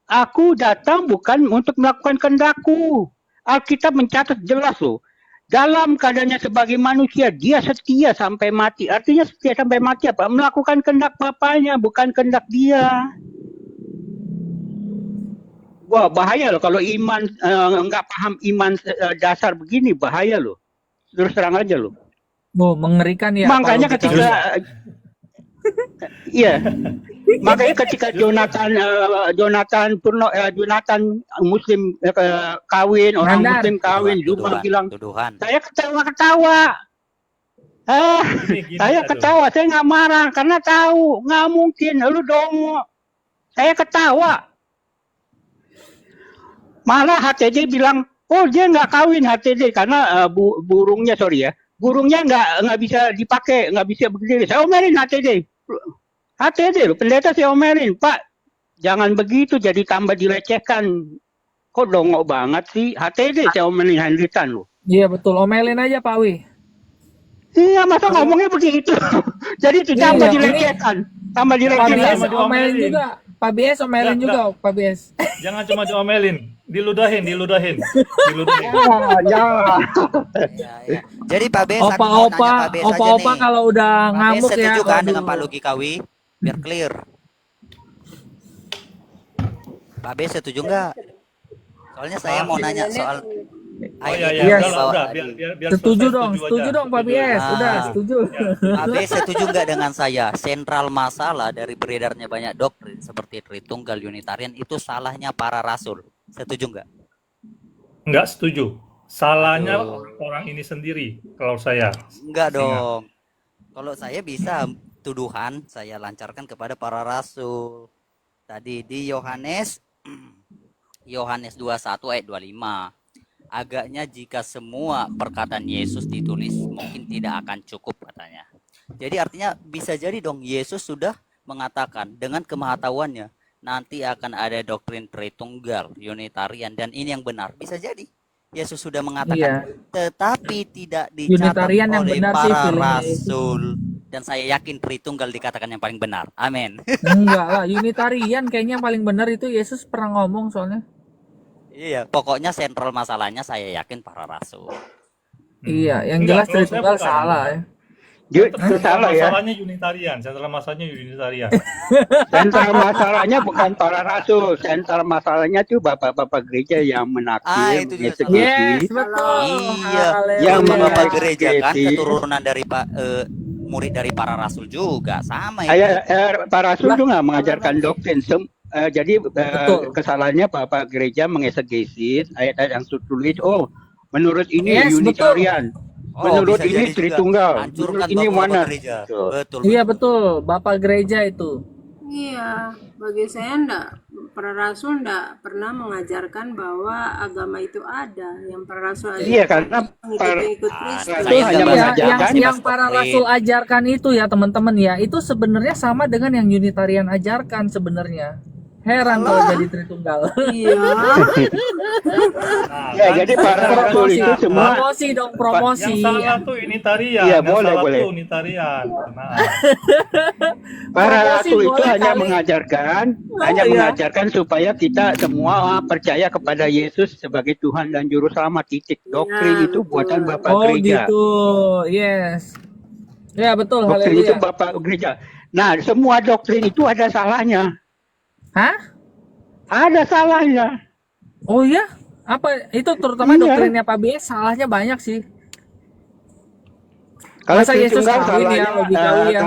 aku datang bukan untuk melakukan kehendakku. Alkitab mencatat jelas loh. Dalam keadaannya sebagai manusia, dia setia sampai mati. Artinya setia sampai mati apa? Melakukan kehendak Bapaknya, bukan kehendak dia. Wah, bahaya loh kalau iman nggak paham iman dasar begini, bahaya loh. Terus terang aja loh.
Oh, mengerikan ya.
Makanya
kalau
ketika iya, makanya ketika Jonathan Muslim kawin, orang
Nandar.
Muslim kawin, Zuma bilang,
Tuduhan.
saya ketawa-ketawa. Saya ketawa, saya nggak marah karena tahu nggak mungkin, lu dongo. Saya ketawa. Malah HTD bilang, oh dia nggak kawin HTD karena burungnya burungnya nggak bisa dipakai, nggak bisa berdiri. Saya omelin HTD loh, pendeta saya omelin, Pak, jangan begitu jadi tambah dilecehkan. Kok dongok banget sih? HTD saya omelin Hendritan loh.
Iya betul, omelin aja Pak Wi.
Iya, masa ngomongnya begitu. Jadi itu
Iya,
tambah
ini-
dilecehkan, tambah
Pak
dilecehkan.
BS
Sama
omelin
diomelin.
juga. Pak BS omelin
Enggak,
juga, Pak BS.
jangan cuma diomelin, diludahin.
Ya.
Ya. Jadi Pak Bes, aku mau tanya Pak Bes aja
Opa-opa
nih.
kalau udah
Pak Bes
ngamuk ya.
setuju kan dengan
waduh.
Pak Lugi Kawi? Biar clear. Pak Bes setuju nggak? Soalnya saya mau nanya soal
Oh iya,
ayat
iya,
yang
udah,
dibawa
udah,
tadi.
biar
Setuju
selesai,
dong, setuju
aja.
dong Pak
Setuju
BS.
aja.
Udah,
Ah.
setuju.
Ya.
Pak Bes setuju nggak dengan saya? Sentral masalah dari beredarnya banyak doktrin seperti Tritunggal, Unitarian itu salahnya para rasul. Setuju nggak?
Nggak setuju. Salahnya
Aduh.
orang ini sendiri kalau saya.
Enggak dong. Kalau saya bisa tuduhan saya lancarkan kepada para rasul. Tadi di Yohanes 21 ayat 25. Agaknya jika semua perkataan Yesus ditulis mungkin tidak akan cukup katanya. Jadi artinya bisa jadi dong Yesus sudah mengatakan dengan kemahatauannya nanti akan ada doktrin Tritunggal, Unitarian dan ini yang benar. Bisa jadi Yesus sudah mengatakan, tetapi tidak dicatat
Unitarian yang
oleh
benar sih
para
feelingnya
rasul. Dan saya yakin Tritunggal dikatakan yang paling benar. Amin.
Enggak lah, Unitarian kayaknya yang paling benar itu Yesus pernah ngomong soalnya.
Iya, pokoknya sentral masalahnya saya yakin para rasul.
Iya, yang
Enggak,
jelas
kalau saya
Tritunggal
bukan.
salah ya.
Salah ya.
Masalahnya Unitarian, sentral masalahnya Unitarian.
Sentral masalahnya bukan para rasul, sentral masalahnya tuh bapak-bapak gereja yang menakil,
itu dia
Yes,
eksegesi,
betul.
Iya,
yang
yang
Haleluya.
bapak gereja kan
mengeksegesi.
keturunan dari murid dari para rasul juga sama itu.
Para rasul tuh nggak mengajarkan doktrin. Jadi
Betul.
kesalahannya bapak gereja mengesegesis ayat-ayat yang tertulis. Oh, menurut ini
Yes, betul.
Unitarian,
Oh,
menurut
bisa
ini
jadi juga.
Tritunggal,
Hancurkan
menurut ini
bapak-bapak
mana?
gereja.
Tuh.
Betul.
Iya betul, Bapak gereja itu.
Iya, bagi saya para rasul enggak pernah mengajarkan bahwa agama itu ada. Yang para rasul
Iya, karena
pengikut-pengikut
Ah,
Kristus.
Rasul
saya
hanya
nggak
Iya,
mengajarkan
yang para rasul ajarkan itu ya teman-teman ya, itu sebenarnya sama dengan yang Unitarian ajarkan sebenarnya. Heran kalau jadi Tritunggal.
Iya.
Nah,
ya,
kan
jadi para rasul
Promosi,
itu semua
promosi dong, promosi.
yang salah tuh Unitarian,
Iya,
yang
boleh,
salah
boleh.
tuh Unitarian. Nah,
para
Promosi
rasul itu
boleh
hanya
kali.
mengajarkan,
iya.
supaya kita semua percaya kepada Yesus sebagai Tuhan dan Juru Selamat. Titik. Doktrin
Ya,
itu buatan
betul.
bapak
Oh
gereja.
gitu, yes. Ya betul,
Doktrin itu
haleluya.
bapak gereja. Nah, semua doktrin itu ada salahnya.
Hah?
Ada salahnya.
Oh iya? Apa itu terutama
Iya.
doktrinnya Pak BS salahnya banyak sih.
Kalau
Masa Yesus
Tritunggal
kawin ya,
salahnya,
logikawi ya.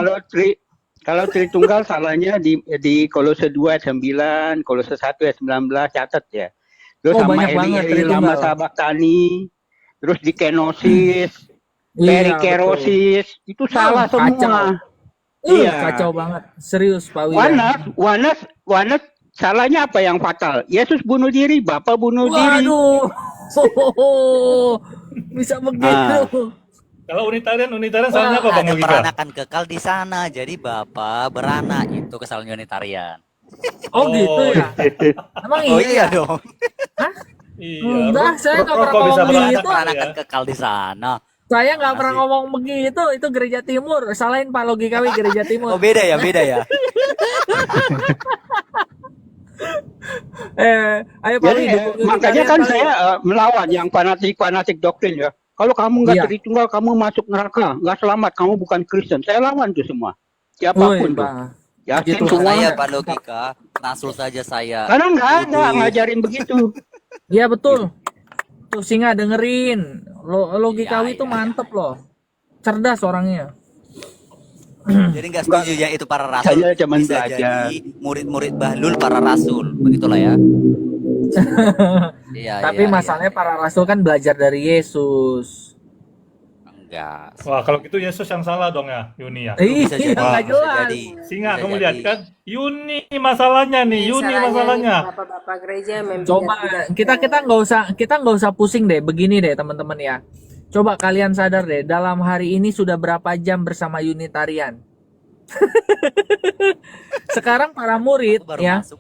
kalau Tritunggal salahnya di Kolose 2 ayat 9, Kolose 1 ayat 19, catat ya. Terus
Oh,
sama
banyak banget
Eli lama
Tritunggal.
sabaktani, terus di kenosis,
Iya,
perikerosis, itu salah
Kacau.
semua. Iya.
Kacau banget. Serius Pak William.
Wanas, salahnya apa yang fatal? Yesus bunuh diri, Bapak bunuh diri.
Waduh. Bisa begitu.
kalau Unitarian salahnya apa Bang
Ada
Logika?
peranakan kekal di sana. Jadi bapak beranak itu kesalahan Unitarian.
Oh gitu ya. Emang
Oh
iya
iya
ya?
dong.
Iya.
Enggak, saya nggak pernah
Kok bisa
ngomong
beranak
gitu.
Peranakan
ya?
kekal di sana.
Saya nggak pernah
Asik.
ngomong begitu. Itu gereja timur. Salahin Pak Logikawi gereja timur.
Oh beda ya, beda ya.
Ayo Pak
Jadi
Wi, dukung
makanya
Unitarian,
kan
Pak Wi.
saya melawan yang fanatik doktrin ya. Kalau kamu nggak
Iya.
Tritunggal, kamu masuk neraka, nggak selamat, kamu bukan Kristen. Saya lawan tuh semua,
Woi,
siapapun tuh.
Pak.
Yakin
Gitu.
semua.
Saya Pak Logika, rasul saja saya.
Karena nggak ada
Duduk.
ngajarin begitu.
Iya betul. Tuh Singa dengerin. Logikawi
Iya,
itu
iya,
mantep loh. Cerdas orangnya.
Jadi nggak setuju ya itu para rasul.
Saya cuman
Bisa
belajar.
jadi murid-murid bahlul para rasul. Begitulah ya. Iya,
Tapi
iya,
masalahnya
iya.
para rasul kan belajar dari Yesus.
Enggak.
Wah, kalau gitu Yesus yang salah dong ya, Yuni ya.
Bisa
Iya,
jadi,
nggak
bisa
jelas.
jadi.
Singa,
Bisa
kamu
jadi.
lihat kan? Yuni masalahnya nih, Yuni
Salahnya
masalahnya.
nih bapak-bapak gereja memang
Coba kita nggak usah pusing deh. Begini deh teman-teman ya. Coba kalian sadar deh, dalam hari ini sudah berapa jam bersama Unitarian? Sekarang para murid
Aku baru
ya.
masuk.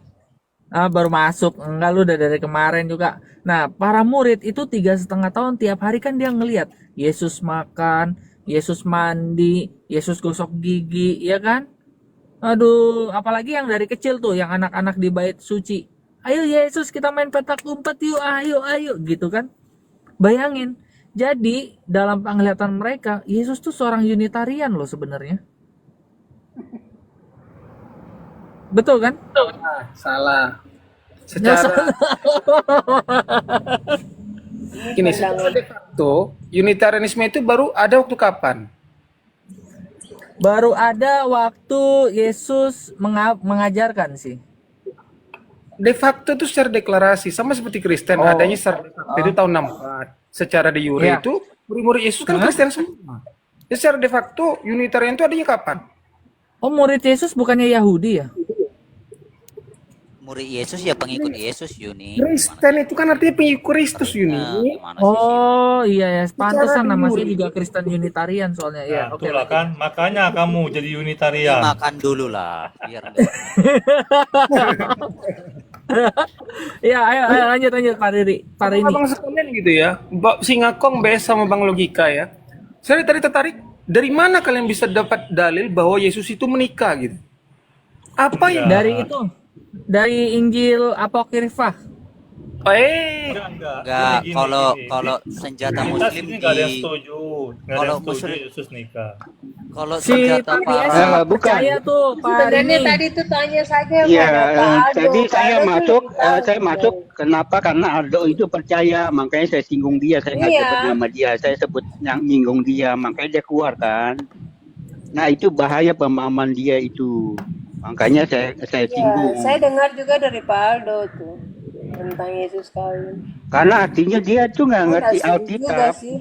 Baru masuk, enggak lu udah dari kemarin juga. Nah, para murid itu 3,5 tahun tiap hari kan dia ngelihat Yesus makan, Yesus mandi, Yesus gosok gigi, ya kan? Aduh, apalagi yang dari kecil tuh, yang anak-anak di bait suci. Ayo Yesus kita main petak umpet yuk, ayo, gitu kan? Bayangin. Jadi, dalam penglihatan mereka, Yesus tuh seorang Unitarian loh sebenarnya. Betul kan?
Salah.
Nggak
Secara
salah.
gini, secara de facto Unitarianisme itu baru ada waktu kapan?
Baru ada waktu Yesus mengajarkan sih.
De facto itu secara deklarasi sama seperti Kristen,
Oh.
adanya secara de facto itu tahun 64. Secara de jure
Iya.
itu murid-murid Yesus kan Kristen semua. Ya, secara de facto Unitarian itu adanya kapan?
Oh, murid Yesus bukannya Yahudi ya?
Murid Yesus ya pengikut Yesus Yuni.
Kristen itu kan artinya pengikut Kristus Yuni.
Gimana sih, Yuni?
Oh iya ya, pantesan
Bicara
nama
dulu.
saya juga Kristen Unitarian soalnya. Ya,
Nah,
oke.
itulah
lanjut.
kan, makanya kamu jadi Unitarian.
Makan dulu lah, biar enggak.
Iya, ayo lanjut Pak Riri. Pak Rini.
Abang sekalian gitu ya, Singakong BS sama Bang Logika ya. Saya tadi tertarik, dari mana kalian bisa dapat dalil bahwa Yesus itu menikah gitu? Apa yang
Dari itu, dari Injil Apokrifah.
Enggak,
Gini,
kalau
gini.
kalau senjata
Kita
muslim
sini nggak ada yang
di
setuju. Nggak ada
kalau
yang setuju
muslim
Yesus nikah.
kalau
Si
senjata
Pak
para
Yesa
bukan.
percaya tuh Pak
Sebenarnya
Rini.
tadi tuh tanya saja
Iya,
pada Pak Aldo.
tadi
Pak
saya
Aldo tuh
masuk,
lebih tahu
saya masuk
sebenarnya.
kenapa? Karena Aldo itu percaya, makanya saya singgung dia, saya nggak
Iya.
sebut nama dia, saya sebut yang nyinggung dia, makanya dia keluar kan. Nah itu bahaya pemahaman dia itu, makanya saya
Ya, saya
singgung.
dengar juga dari Pak Aldo tuh tentang Yesus kawin.
Karena artinya dia tuh nggak
Saya
ngerti
nggak setuju juga
Alkitab,
sih.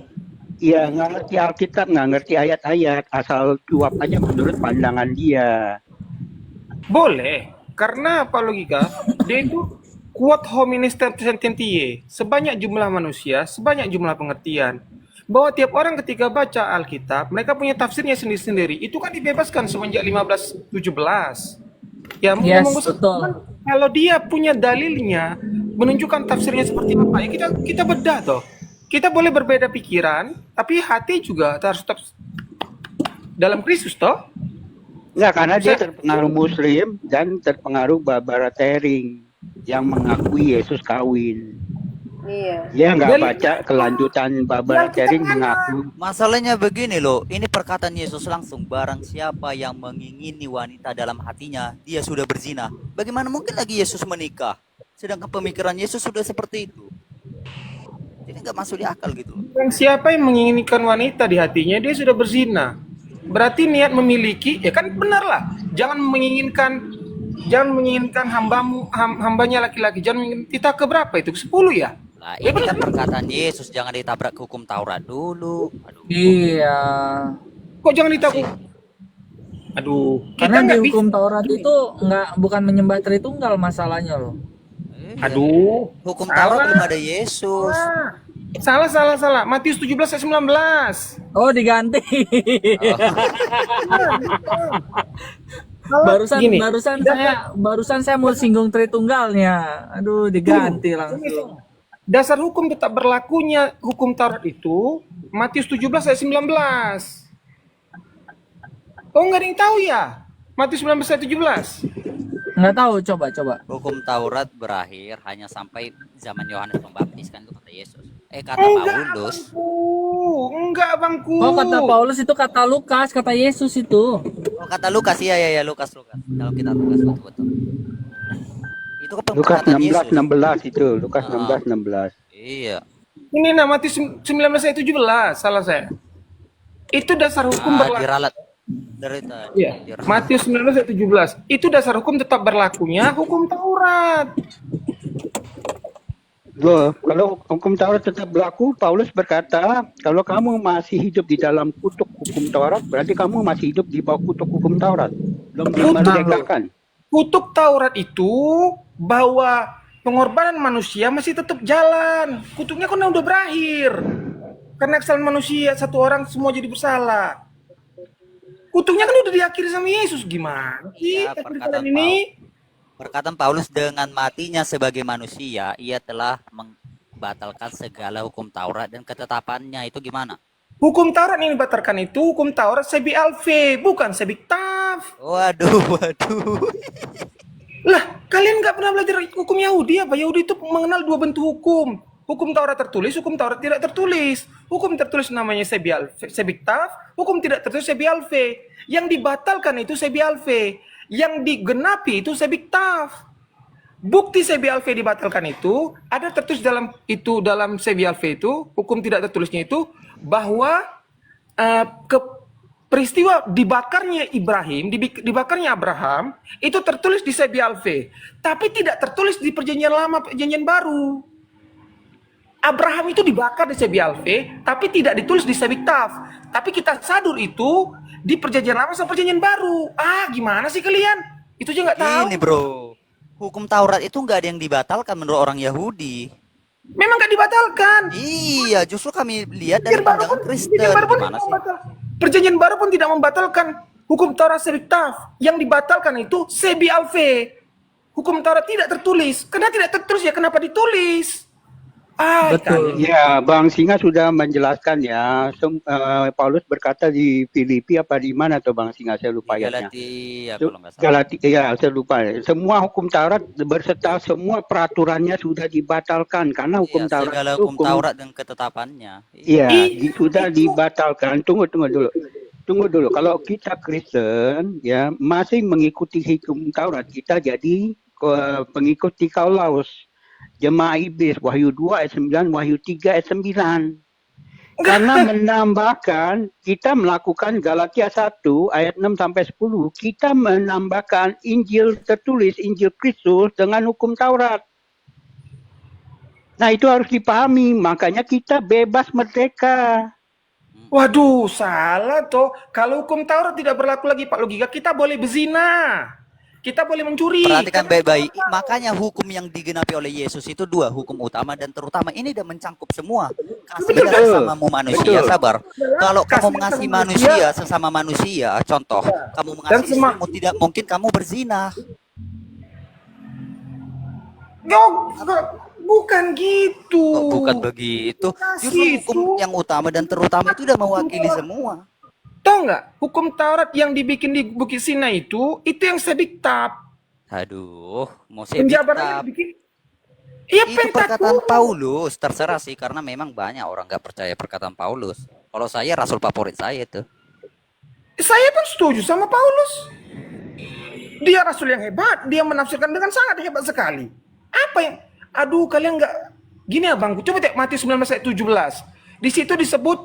iya nggak ngerti Alkitab, nggak ngerti ayat-ayat, asal jawab aja menurut pandangan dia.
Boleh, karena apa logika? Dia itu quod homines sentientiae, sebanyak jumlah manusia, sebanyak jumlah pengertian. Bahwa tiap orang ketika baca Alkitab, mereka punya tafsirnya sendiri-sendiri. Itu kan dibebaskan semenjak 1517. Ya,
Yes,
ngomong
betul.
kalau dia punya dalilnya, menunjukkan tafsirnya seperti apa, ya kita bedah toh. Kita boleh berbeda pikiran, tapi hati juga harus tetap dalam Kristus toh.
Nggak, karena dia
Saya-
terpengaruh Muslim dan terpengaruh Barbara Tering yang mengakui Yesus kawin.
Iya.
Dia nggak
Dalil-
baca kelanjutan Barbara
Alkitab
Tering
mana?
mengaku.
Masalahnya begini loh, ini perkataan Yesus langsung, barang siapa yang mengingini wanita dalam hatinya, dia sudah berzina. Bagaimana mungkin lagi Yesus menikah? Sedangkan pemikiran Yesus sudah seperti itu. Jadi nggak masuk di akal gitu loh.
Dan siapa yang menginginkan wanita di hatinya, dia sudah berzina. Berarti niat memiliki, ya kan benar lah. Jangan menginginkan hambanya laki-laki. Jangan menginginkan, kita ke berapa itu? 10 ya?
Lah ini kan perkataan Yesus, jangan ditabrak hukum Taurat dulu. Aduh.
Iya.
Kok jangan ditakut? Aduh,
Karena di
nggak
hukum Taurat itu bukan menyembah Tritunggal masalahnya loh.
Aduh,
Hukum
salah.
Taurat belum ada Yesus.
Salah. Matius 17 ayat 19.
Oh, diganti.
Gini,
barusan saya mau singgung Tritunggalnya. Aduh, diganti langsung.
dasar hukum tetap berlakunya hukum Taurat itu Matius 17 ayat 19. Oh, nggak ada yang tahu ya? Matius 19 ayat 17.
Nggak tahu, coba.
Hukum Taurat berakhir hanya sampai zaman Yohanes Pembaptis, kan itu kata Yesus. Kata Paulus.
Enggak, bangku.
Oh, kata Paulus itu kata Lukas, kata Yesus itu.
Oh, kata Lukas, iya Lukas. Dalam kitab Lukas, betul. Itu kan
Lukas
perkataan Yesus.
16:16 itu, Lukas 16:16.
Iya.
Ini Matius 19 ayat 17, salah saya. Itu dasar hukum berlaku.
Diralat dari tadi.
Iya. Matius 19 ayat 17. Itu dasar hukum tetap berlakunya hukum Taurat.
Loh, kalau hukum Taurat tetap berlaku, Paulus berkata, kalau kamu masih hidup di dalam kutuk hukum Taurat, berarti kamu masih hidup di bawah kutuk hukum Taurat. Belum dimerdekakan.
Kutuk Taurat itu bahwa pengorbanan manusia masih tetap jalan. Kutuknya kan udah berakhir. Karena kesalahan manusia, satu orang semua jadi bersalah. Kutuknya kan udah diakhiri sama Yesus. Gimana sih
Ya,
perkataan ini?
Perkataan Paulus, dengan matinya sebagai manusia, ia telah membatalkan segala hukum Taurat dan ketetapannya. Itu gimana?
Hukum Taurat yang dibatalkan itu hukum Taurat sebi alfe, bukan sebi taf.
Waduh.
Lah, kalian nggak pernah belajar hukum Yahudi apa? Yahudi itu mengenal dua bentuk hukum. Hukum Taurat tertulis, hukum Taurat tidak tertulis. Hukum tertulis namanya sebi taf, hukum tidak tertulis sebi alfe. Yang dibatalkan itu sebi alfe. Yang digenapi itu sebi taf. Bukti sebi alfe dibatalkan itu ada tertulis dalam sebi alfe itu, hukum tidak tertulisnya itu bahwa peristiwa dibakarnya Ibrahim, dibakarnya Abraham itu tertulis di sebi alfe, tapi tidak tertulis di perjanjian lama, perjanjian baru. Abraham itu dibakar di sebi alfe, tapi tidak ditulis di sebi taf. Tapi kita sadur itu di perjanjian lama sama perjanjian baru. Gimana sih kalian? Itu aja nggak tahu.
Ini bro, hukum Taurat itu nggak ada yang dibatalkan menurut orang Yahudi.
Memang nggak dibatalkan.
Iya, justru kami lihat dari pandangan Kristen. Gimana sih?
Perjanjian baru pun tidak membatalkan hukum Taurat sebi taf. Yang dibatalkan itu sebi alfe. Hukum Taurat tidak tertulis. Karena tidak tertulis ya kenapa ditulis?
Betul.
Ya, Bang Singa sudah menjelaskan ya. Paulus berkata di Filipi apa di mana tuh Bang Singa? Saya lupa
Di
ayatnya.
Galatia kalau nggak salah.
Galatia, ya saya lupa. Semua hukum Taurat berserta semua peraturannya sudah dibatalkan karena hukum
Iya,
Taurat
segala
itu
hukum Taurat dan ketetapannya.
Iya, sudah dibatalkan. Tunggu dulu. Tunggu dulu. Kalau kita Kristen ya masih mengikuti hukum Taurat, kita jadi pengikut Nikolaus, jemaah iblis, Wahyu 2 ayat 9, Wahyu 3 ayat 9. Karena menambahkan, kita melakukan Galatia 1 ayat 6 sampai 10, kita menambahkan Injil tertulis, Injil Kristus dengan hukum Taurat. Nah, itu harus dipahami, makanya kita bebas merdeka.
Waduh, salah toh. Kalau hukum Taurat tidak berlaku lagi Pak Logika, kita boleh berzina. Kita boleh mencuri.
Perhatikan baik-baik. Makanya hukum yang digenapi oleh Yesus itu dua, hukum utama dan terutama. Ini udah mencangkup semua. Kasihlah sesamamu manusia, sabar. Kalau kamu mengasihi manusia sesama manusia, contoh, kamu mengasihi istrimu, tidak mungkin kamu berzina.
Bukan gitu.
Oh, bukan begitu. Justru hukum yang utama dan terutama itu udah mewakili semua.
Tahu nggak, hukum Taurat yang dibikin di Bukit Sinai itu yang Sebiktab.
Aduh, mau
Penjabarannya
Sebiktab.
dibikin. Iya,
Itu perkataan Paulus, terserah sih karena memang banyak orang nggak percaya perkataan Paulus. Kalau saya rasul favorit saya itu.
Saya pun setuju sama Paulus. Dia rasul yang hebat, dia menafsirkan dengan sangat hebat sekali. Apa yang aduh kalian nggak gini abangku, coba cek Matius 19 ayat 17. Di situ disebut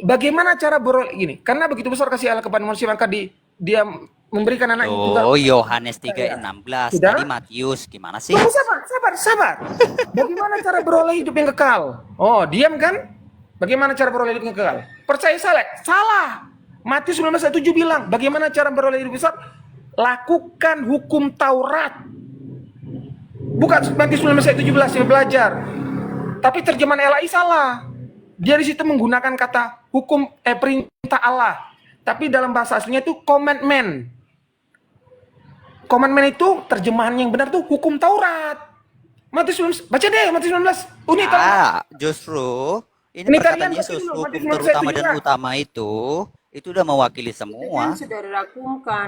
bagaimana cara beroleh gini. Karena begitu besar kasih Allah kepada manusia maka dia memberikan anak itu.
Oh, Yohanes 3:16. Tadi Matius gimana sih?
Oh, sabar. Bagaimana cara beroleh hidup yang kekal? Oh, diam kan? Bagaimana cara beroleh hidup yang kekal? Percaya salah. Matius 19 ayat 7 bilang, bagaimana cara beroleh hidup besar? Lakukan hukum Taurat. Bukan Matius 19 ayat 17 saya belajar. Tapi terjemahan LAI salah. Dia di situ menggunakan kata hukum perintah Allah. Tapi dalam bahasa aslinya itu commandment. Commandment itu terjemahan yang benar tuh hukum Taurat. Matius 19, baca deh Matius 19.
Justru ini
Ini
perkataan
kalian
Yesus,
dulu,
hukum
Matius 19
terutama
ayat
dan
17.
utama itu udah mewakili
Itu
semua.
kan sudah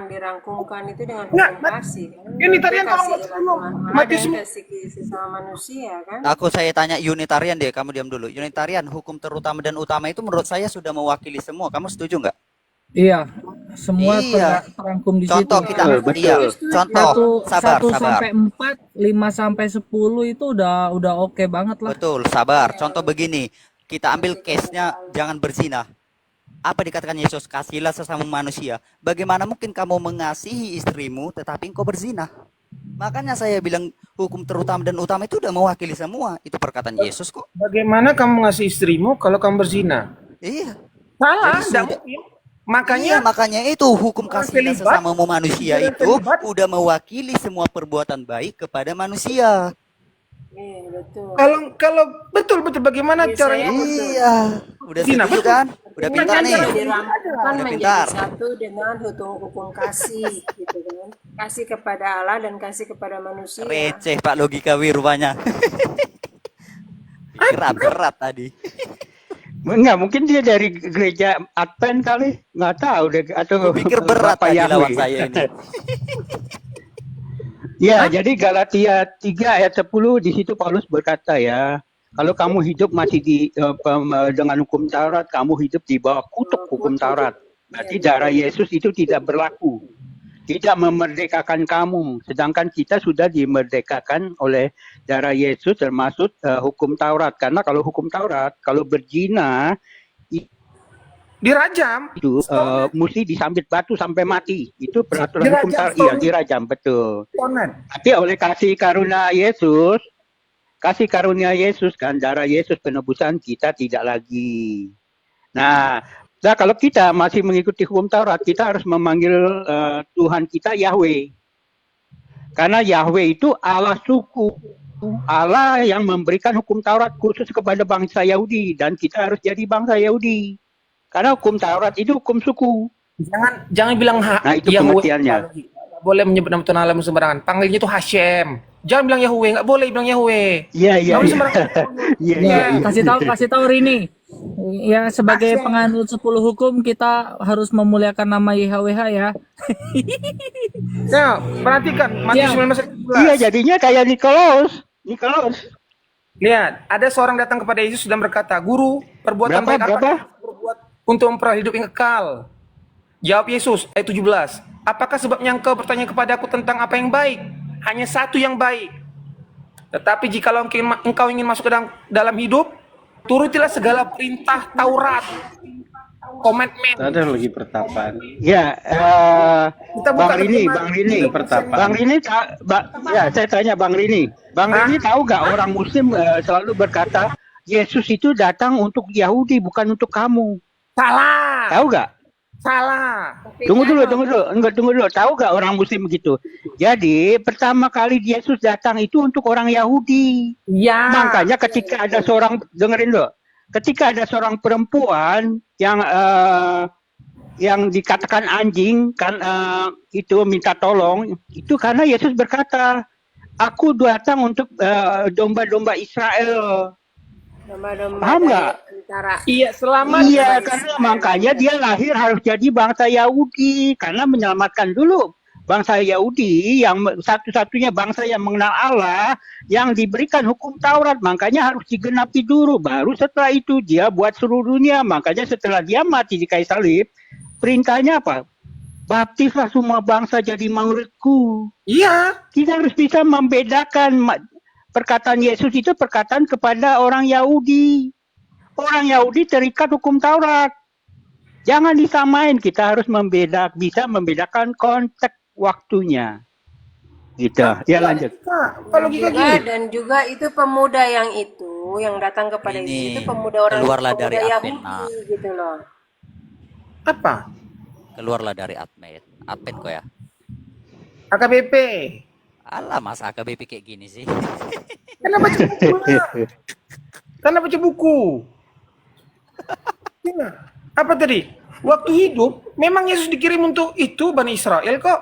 dirangkumkan itu dengan hukum kasih. Kan?
Ini tarian
Kasih
tolong
sesama
Matius
dan kasih sesama manusia kan.
Saya tanya Unitarian deh, kamu diam dulu. Unitarian, hukum terutama dan utama itu menurut saya sudah mewakili semua. Kamu setuju nggak?
Iya, semua
Iya.
terangkum di
Contoh
situ.
kita, iya. Contoh,
1
sabar.
sampai 4, 5 sampai 10 itu udah oke banget lah.
Betul, sabar. Contoh begini, kita ambil case-nya jangan berzina. Apa dikatakan Yesus? Kasihlah sesama manusia. Bagaimana mungkin kamu mengasihi istrimu tetapi engkau berzina? Makanya saya bilang hukum terutama dan utama itu udah mewakili semua. Itu perkataan Yesus kok.
Bagaimana kamu ngasih istrimu kalau kamu berzina?
Iya.
Salah,
Jadi
tidak
sudah-
mungkin.
Makanya itu hukum kasihlah
Selibat.
sesamamu manusia itu udah mewakili semua perbuatan baik kepada manusia.
Iya, betul.
Kalau betul bagaimana caranya?
Iya. Udah
Zina,
setuju kan? Udah
Ini
pintar
kan
nih.
dirangkumkan
Udah
menjadi
pintar.
satu dengan hukum kasih gitu kan. Kasih kepada Allah dan kasih kepada manusia.
Receh Pak Logika rupanya. Berat tadi.
Enggak, mungkin dia dari gereja Advent kali, nggak tahu deh atau
Pikir berat
Bapak
tadi
Yahweh.
lawan saya ini.
Ya, jadi Galatia 3 ayat 10 di situ Paulus berkata ya, kalau kamu hidup masih dengan hukum Taurat, kamu hidup di bawah kutuk hukum Taurat. Berarti darah Yesus itu tidak berlaku. Tidak memerdekakan kamu, sedangkan kita sudah dimerdekakan oleh darah Yesus termasuk hukum Taurat. Karena kalau hukum Taurat, kalau berzina
Dirajam.
itu mesti disambit batu sampai mati. Itu peraturan hukum Taurat. Iya, dirajam, betul. Tapi oleh kasih karunia Yesus kan, darah Yesus penebusan kita tidak lagi. Nah, kalau kita masih mengikuti hukum Taurat, kita harus memanggil Tuhan kita Yahweh. Karena Yahweh itu Allah suku. Allah yang memberikan hukum Taurat khusus kepada bangsa Yahudi. Dan kita harus jadi bangsa Yahudi. Karena hukum Taurat itu hukum suku.
Jangan bilang
Nah, itu
Yahweh.
pengertiannya.
Boleh menyebut nama Tuhan Allah sembarangan. Panggilnya itu Hashem. Jangan bilang Yahweh, nggak boleh bilang Yahweh.
Iya, iya,
Nggak boleh
iya.
sembarangan.
Iya,
Ya,
iya.
kasih tahu Rini. Ya, sebagai penganut 10 hukum kita harus memuliakan nama YHWH ya.
Nah, perhatikan Matius
Ya.
19 ayat
Iya,
17.
jadinya kayak Nikolaus.
Lihat, ada seorang datang kepada Yesus dan berkata, "Guru, perbuatan baik apa
Berapa?
yang harus berbuat untuk memperoleh hidup yang kekal?" Jawab Yesus, ayat 17, "Apakah sebabnya engkau bertanya kepada aku tentang apa yang baik? Hanya satu yang baik. Tetapi jikalau engkau ingin masuk ke dalam hidup, turutilah segala perintah Taurat, komitmen."
Ada lagi pertapaan.
Ya,
Kita buka
Bang Rini,
bagaimana
Bang Rini,
Itu pertapaan.
Bang Rini, ya saya tanya Bang Rini. Bang
Hah?
Rini tahu gak orang Muslim selalu berkata Yesus itu datang untuk Yahudi bukan untuk kamu.
Salah.
Tahu gak?
Salah.
Tunggu dulu. Tunggu dulu. Tahu gak orang Muslim begitu? Jadi pertama kali Yesus datang itu untuk orang Yahudi.
Ya.
Makanya ketika ada seorang, dengerin dulu. Ketika ada seorang perempuan yang dikatakan anjing kan itu minta tolong, itu karena Yesus berkata, "Aku datang untuk domba-domba Israel."
Domba-domba
Paham
dari
nggak?
antara
Iya, selamat.
Iya, karena makanya dia lahir harus jadi bangsa Yahudi karena menyelamatkan dulu bangsa Yahudi yang satu-satunya bangsa yang mengenal Allah yang diberikan hukum Taurat, makanya harus digenapi dulu. Baru setelah itu dia buat seluruh dunia. Makanya setelah dia mati di kayu salib, perintahnya apa? Baptislah semua bangsa jadi muridku.
Iya.
Kita harus bisa membedakan perkataan Yesus itu perkataan kepada orang Yahudi. Orang Yahudi terikat hukum Taurat. Jangan disamain, kita harus bisa membedakan konteks waktunya. Gitu. Ya lanjut.
Kalau
dan juga itu pemuda yang datang kepada
Ini,
Yesus itu pemuda
keluarlah dari
pemuda
admin,
Yahudi gitu loh.
Apa?
Keluarlah dari admin kok ya.
AKBP.
Alah, masa AKBP kayak gini sih.
Karena baca buku. Karena baca buku. Ya. Apa tadi? Waktu hidup, memang Yesus dikirim untuk itu Bani Israel kok.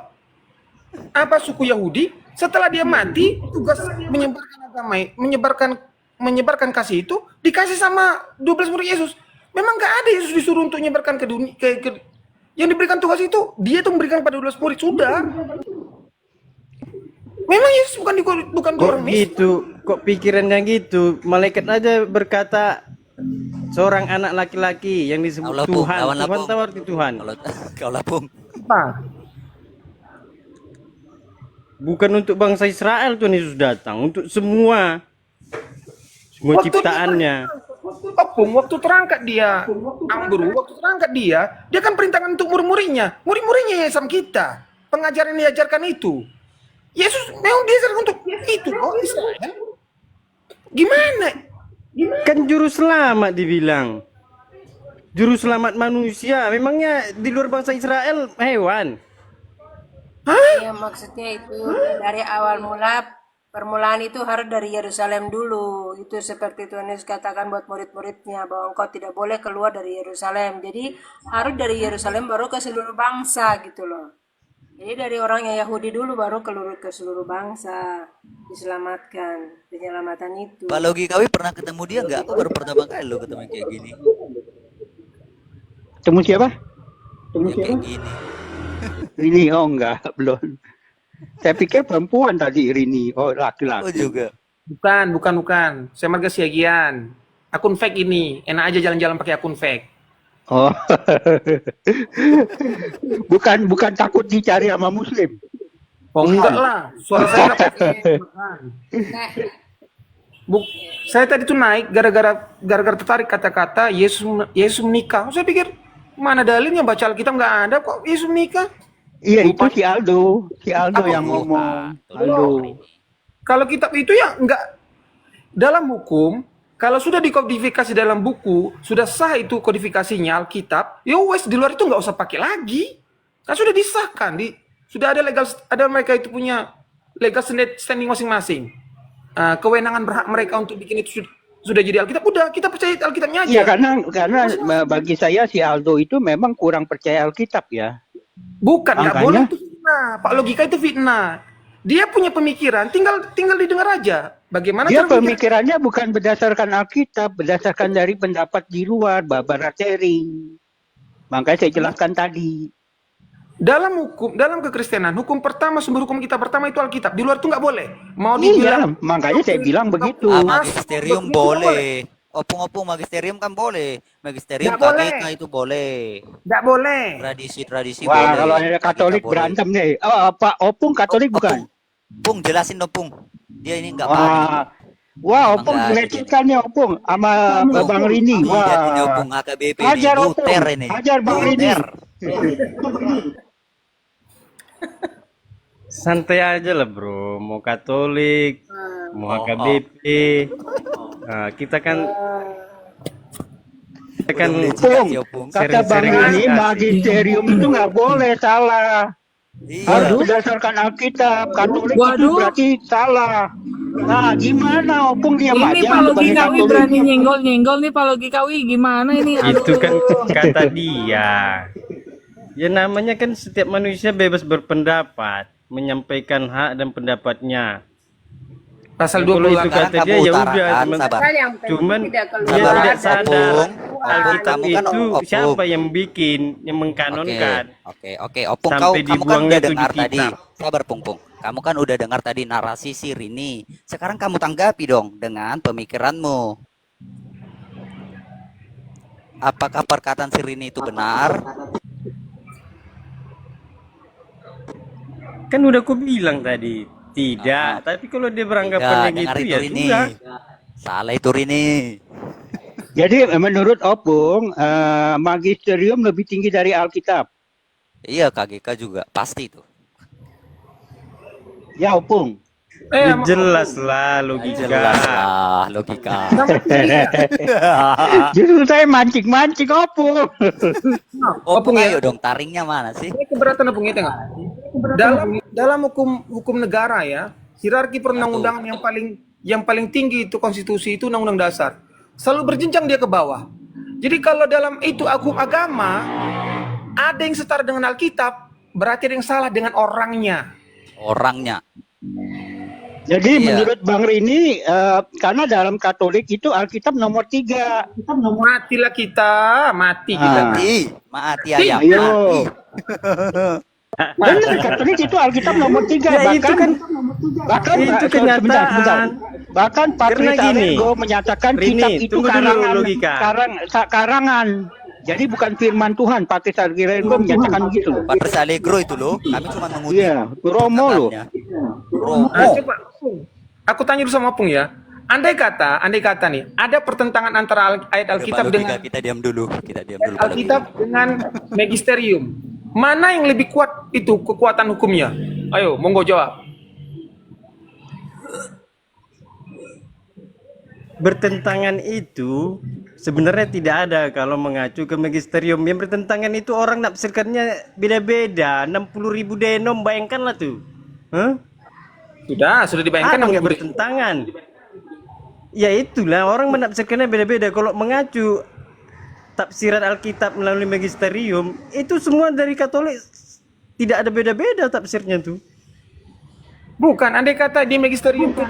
Apa suku Yahudi? Setelah dia mati, tugas menyebarkan agama, menyebarkan kasih itu dikasih sama 12 murid Yesus. Memang nggak ada Yesus disuruh untuk menyebarkan ke dunia. Yang diberikan tugas itu, dia tuh memberikan pada 12 murid sudah. Memang Yesus bukan
Kok
orang
gitu? Kok pikirannya gitu? Malaikat aja berkata seorang anak laki-laki yang disebut
Kaulah, Bung.
Tuhan.
Lawan lah,
Tuhan
Bung.
tahu arti Tuhan.
Kau lapung.
Apa?
Bukan untuk bangsa Israel Tuhan Yesus datang, untuk semua ciptaannya.
Waktu terangkat dia, waktu terangkat dia kan perintahkan untuk murid-muridnya. Murid-muridnya yang sama kita. Pengajaran yang diajarkan itu. Yesus memang diajarkan untuk itu kok Israel. Gimana?
Kan juru selamat dibilang. Juru selamat manusia. Memangnya di luar bangsa Israel hewan?
Ya maksudnya itu dari awal mula permulaan itu harus dari Yerusalem dulu. Itu seperti Tuhan Yesus katakan buat murid-muridnya bahwa engkau tidak boleh keluar dari Yerusalem. Jadi harus dari Yerusalem baru ke seluruh bangsa gitu loh. Jadi dari orang yang Yahudi dulu baru keluar ke seluruh bangsa diselamatkan, penyelamatan itu.
Pak Logi Kawi pernah ketemu dia nggak? Aku baru pertama kali lo ketemu kayak gini.
Ketemu siapa?
Ya, kayak gini.
Rini, oh enggak, belum. Saya pikir perempuan tadi Rini, oh laki-laki.
Oh juga.
Bukan. Saya marga siagian. Akun fake ini, enak aja jalan-jalan pakai akun fake.
Oh, bukan takut dicari sama Muslim.
Oh enggak lah, suara saya nggak pakai. Saya tadi tuh naik gara-gara tertarik kata-kata Yesus menikah. Saya pikir mana dalilnya, baca Alkitab nggak ada kok Yesus menikah.
Iya, itu si Aldo yang ngomong. Aldo.
Kalau kitab itu ya enggak, dalam hukum kalau sudah dikodifikasi dalam buku, sudah sah itu kodifikasinya Alkitab, ya wes di luar itu nggak usah pakai lagi. Kan sudah disahkan, sudah ada ada mereka itu punya legal standing masing-masing. Kewenangan berhak mereka untuk bikin itu sudah jadi Alkitab. Udah, kita percaya Alkitabnya aja.
Iya, karena bagi saya si Aldo itu memang kurang percaya Alkitab ya.
Bukan, nggak
Makanya-
boleh itu fitnah. Pak Logika itu fitnah. Dia punya pemikiran, tinggal didengar aja. Bagaimana
Dia
cara berpikir?
pemikirannya bukan berdasarkan Alkitab, berdasarkan dari pendapat di luar, Barbara Sharing. Makanya saya jelaskan tadi.
Dalam kekristenan, hukum pertama, sumber hukum kita pertama itu Alkitab. Di luar itu nggak boleh. Mau
Iya,
dibilang
makanya saya bilang begitu.
Magisterium boleh. Opung-opung magisterium kan boleh. Magisterium
Nggak boleh.
KGK itu boleh.
nggak boleh.
Tradisi-tradisi
Wah,
boleh.
kalau ada Katolik
Kita boleh.
berantem nih. Oh, Pak Opung Katolik bukan?
Pung, jelasin dong Pung. Dia ini nggak paham.
Wah, Opung
Enggak,
dilecehkan nih Opung sama Bang Rini.
Lihat ini
Wah.
Opung AKBP ini.
Hajar Opung,
Luther ini.
hajar Bang Rini.
Luther.
Santai aja lah bro, mau Katolik, mau HKBP. Nah, kita kan
Pung, kata Bang Rini, magisterium itu nggak boleh salah. Harus berdasarkan Alkitab. Katolik itu berarti salah. Nah, gimana Opung diam
Ini
aja?
Pak Logi
sebagai
Kawi
Katolik?
berani nyenggol-nyenggol nih Pak Logi Kawi gimana ini?
Itu kan
Aduh.
kata dia. Ya namanya kan setiap manusia bebas berpendapat, menyampaikan hak dan pendapatnya.
Pasal
Kalau
20
itu kata dia ya udah, cuman dia tidak sadar Alkitab
Kamu kan
itu
Opung.
siapa yang bikin, yang mengkanonkan.
Oke, Opung,
Sampai
kamu kan
dibuangnya
udah
itu di
dengar tadi.
kitab.
Sabar, Pung. Kamu kan udah dengar tadi narasi si Rini. Sekarang kamu tanggapi dong dengan pemikiranmu. Apakah perkataan si Rini itu benar?
Kan udah aku bilang tadi, tidak. Tapi kalau dia beranggapannya
dengar
gitu
itu
ya
Rini.
sudah.
Salah itu Rini.
Jadi menurut Opung, magisterium lebih tinggi dari Alkitab.
Iya, KGK juga pasti itu.
Ya Opung.
Ya, jelas lah logika.
Jelas lah logika.
Justru saya mancing-mancing Opung.
Opung, ayo dong, taringnya mana sih?
Ini keberatan Opung, itu nggak? Dalam hukum negara ya, hierarki perundang-undangan yang paling tinggi itu konstitusi, itu undang-undang dasar. Selalu berjenjang dia ke bawah. Jadi kalau dalam itu hukum agama ada yang setara dengan Alkitab, berarti ada yang salah dengan orangnya.
Orangnya.
Jadi
Iya.
menurut Bang Rini, karena dalam Katolik itu Alkitab nomor 3.
Matilah kita, mati kita.
Mati ayam.
Ayo.
Mati.
Benar, Katolik itu Alkitab nomor 3.
Ya, itu kan itu kenyataan.
sebentar. Bahkan
Karena
Patris
gini,
Allegro menyatakan
Rini,
kitab itu
tunggu dulu logika.
karangan. Jadi bukan firman Tuhan. Patris Allegro menyatakan begitu loh.
Patris Allegro itu loh. Kami cuma mengutip.
Iya, Romo loh.
Romo.
Coba, aku tanya dulu sama Opung ya. Andai kata nih, ada pertentangan antara ayat Alkitab dengan
Kita diam dulu.
Alkitab dengan magisterium. Mana yang lebih kuat itu kekuatan hukumnya? Ayo, monggo jawab.
Bertentangan itu sebenarnya tidak ada kalau mengacu ke magisterium. Yang bertentangan itu orang nafsirkannya beda-beda. 60.000 denom, bayangkanlah tuh. Hah?
Sudah dibayangkan
Apa nggak bertentangan? Ya itulah, orang menafsirkannya beda-beda. Kalau mengacu tafsiran Alkitab melalui magisterium, itu semua dari Katolik tidak ada beda-beda tafsirnya tuh.
Bukan, andai kata di magisterium ke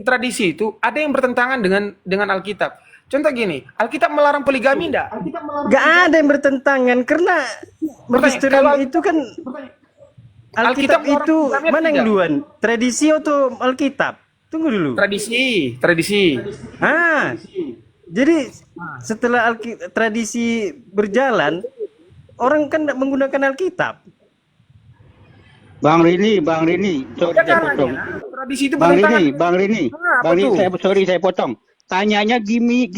tradisi itu ada yang bertentangan dengan Alkitab. Contoh gini, Alkitab melarang poligami enggak?
Gak ada yang bertentangan karena magisterium itu kan Alkitab itu mana yang duluan? Tradisi atau Alkitab? Tunggu dulu.
Tradisi.
Jadi setelah tradisi berjalan, orang kan tidak menggunakan Alkitab.
Bang Rini, sorry saya potong.
Tradisi itu
Bang
bertentangan.
Rini,
Apa tuh?
saya potong. Tanyanya gini,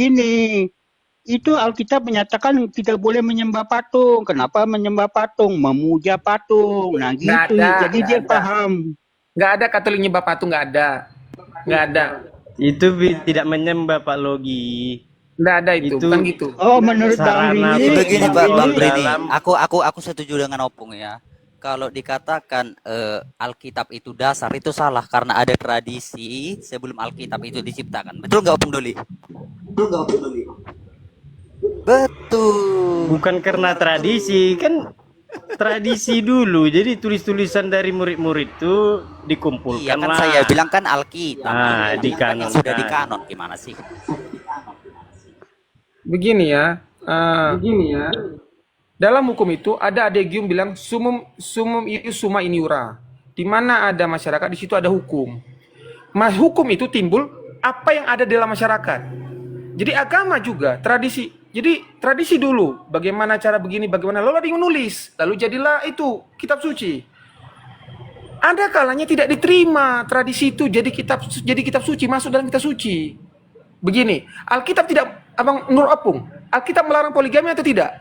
itu Alkitab menyatakan tidak boleh menyembah patung. Kenapa menyembah patung? Memuja patung. Nah gitu, jadi dia paham.
Nggak ada Katolik nyembah patung, nggak ada.
Itu tidak menyembah Pak Logi.
Nggak ada itu, bukan gitu.
Oh, menurut Bang Rini.
Begini Pak Bang Rini, aku setuju dengan Opung ya. Kalau dikatakan Alkitab itu dasar, itu salah karena ada tradisi sebelum Alkitab itu diciptakan. Betul nggak Opung Doli? Betul.
Bukan karena tradisi kan tradisi dulu. Jadi tulis-tulisan dari murid-murid itu dikumpulkan
Iya kan
lah.
saya bilang kan Alkitab.
Ah,
Kan yang sudah
dikanonkan.
dikanon gimana sih?
Begini ya. Dalam hukum itu ada adegium bilang sumum ius summa iniura. Di mana ada masyarakat, di situ ada hukum. Mas hukum itu timbul apa yang ada dalam masyarakat. Jadi agama juga tradisi. Jadi tradisi dulu, bagaimana cara begini, bagaimana, lalu ada yang menulis, lalu jadilah itu kitab suci. Ada kalanya tidak diterima tradisi itu jadi kitab suci, masuk dalam kitab suci. Begini, Alkitab tidak, Abang Nur Opung, Alkitab melarang poligami atau tidak?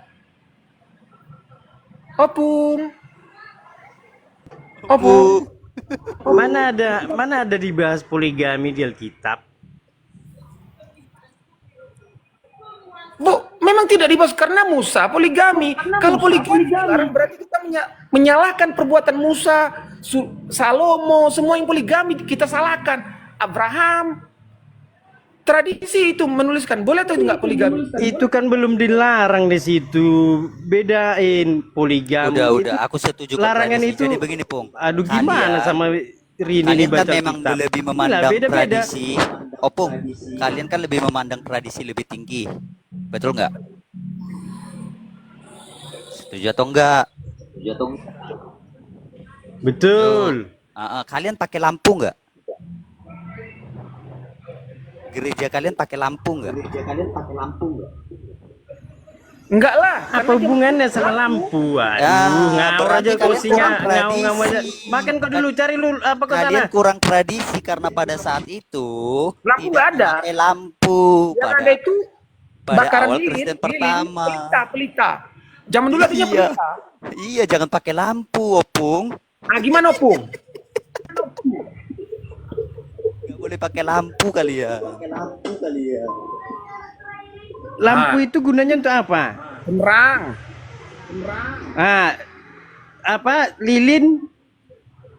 Opung.
Mana ada dibahas poligami di Alkitab?
Bu, memang tidak dibahas karena Musa poligami. Kalau poligami dilarang berarti kita menyalahkan perbuatan Musa, Salomo, semua yang poligami kita salahkan. Abraham. Tradisi itu menuliskan boleh atau enggak poligami?
Itu kan belum dilarang di situ. Bedain poligami.
Udah, aku setuju ke
Larangan
tradisi.
itu.
Jadi begini, Pung.
Aduh, gimana sama Rini nih
Kalian kan
baca
memang
kitab?
lebih
Gila,
memandang
beda-beda.
tradisi. Opung, kalian kan lebih memandang tradisi lebih tinggi. Betul nggak? Setuju atau enggak?
Betul.
Kalian pakai lampu nggak? Gereja kalian pakai lampu nggak?
Enggak lah.
Apa hubungannya sama lampu? Aduh, ngawur
berarti
aja kau
kalian
singa,
kurang
ngawur aja.
tradisi.
Makan kau dulu, cari lu apa kau
Kalian
salah?
kurang tradisi karena pada saat itu
Lampu
tidak
nggak ada.
memakai lampu
Yang
pada
ada itu
pada
bakaran
awal
lilin,
Kristen pertama.
pelita. Zaman dulu artinya
Iya.
pelita.
Iya, jangan pakai lampu, Opung.
Nah, gimana Opung?
Nggak boleh pakai lampu kali ya.
Lampu itu gunanya untuk apa?
Penerang.
Apa lilin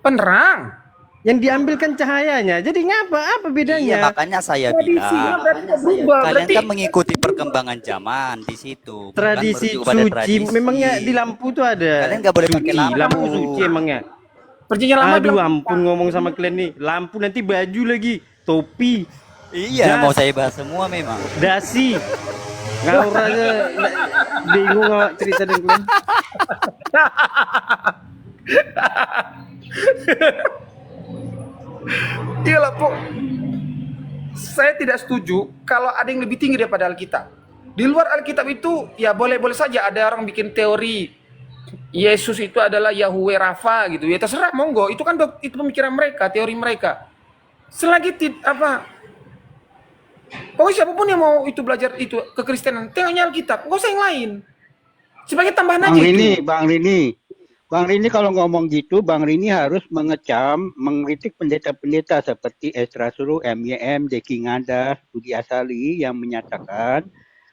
Penerang.
yang diambilkan cahayanya. Jadi ngapa? Apa bedanya?
Iya, makanya saya
Tradisinya
bilang
berarti berubah.
kalian
Berarti
kan mengikuti perkembangan zaman di situ. bukan
Tradisi
merujuk pada
suci,
tradisi.
memangnya di lampu tuh ada.
Kalian nggak boleh pakai lampu.
Lampu suci emangnya.
perjanjian lama
Aduh,
bilang
ampun ngomong sama kalian nih. Lampu nanti baju lagi, topi,
Iya,
jas,
mau saya bahas semua memang.
dasi. Ngawur aja. Bingung awak cerita dengan kalian.
iyalah, Pok. Saya tidak setuju kalau ada yang lebih tinggi daripada Alkitab. Di luar Alkitab itu ya boleh-boleh saja ada orang bikin teori Yesus itu adalah Yahweh Rafa gitu. Ya terserah, monggo. Itu kan itu pemikiran mereka, teori mereka. Selagi pokoknya siapapun yang mau itu belajar itu kekristenan, tengoknya Alkitab, nggak usah yang lain. Sebagai tambahan aja itu.
Bang Rini kalau ngomong gitu, Bang Rini harus mengecam, mengkritik pendeta-pendeta seperti Esra Suruh, MYM, Deki Ngadas, Budi Asali yang menyatakan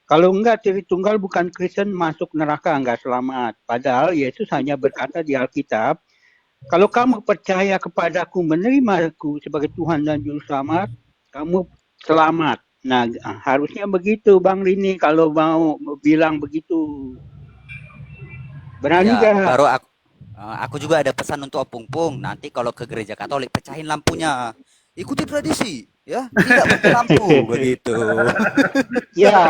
kalau enggak Tritunggal bukan Kristen masuk neraka, enggak selamat. Padahal Yesus hanya berkata di Alkitab, kalau kamu percaya kepadaku, menerima aku sebagai Tuhan dan Juru Selamat, kamu selamat. Nah, harusnya begitu Bang Rini kalau mau bilang begitu. Berani
Ya,
gak?
baru aku juga ada pesan untuk Opung-pung. Nanti kalau ke gereja Katolik pecahin lampunya. Ikuti tradisi, ya. Tidak pakai lampu begitu.
Ya,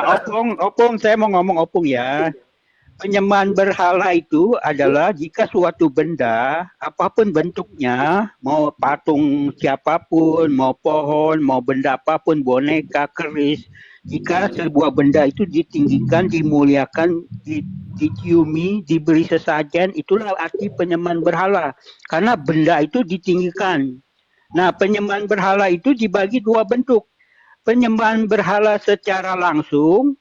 Opung, saya mau ngomong Opung ya. Penyembahan berhala itu adalah jika suatu benda, apapun bentuknya, mau patung siapapun, mau pohon, mau benda apapun, boneka, keris, jika sebuah benda itu ditinggikan, dimuliakan, diciumi, diberi sesajen, itulah arti penyembahan berhala. Karena benda itu ditinggikan. Nah, penyembahan berhala itu dibagi dua bentuk. Penyembahan berhala secara langsung,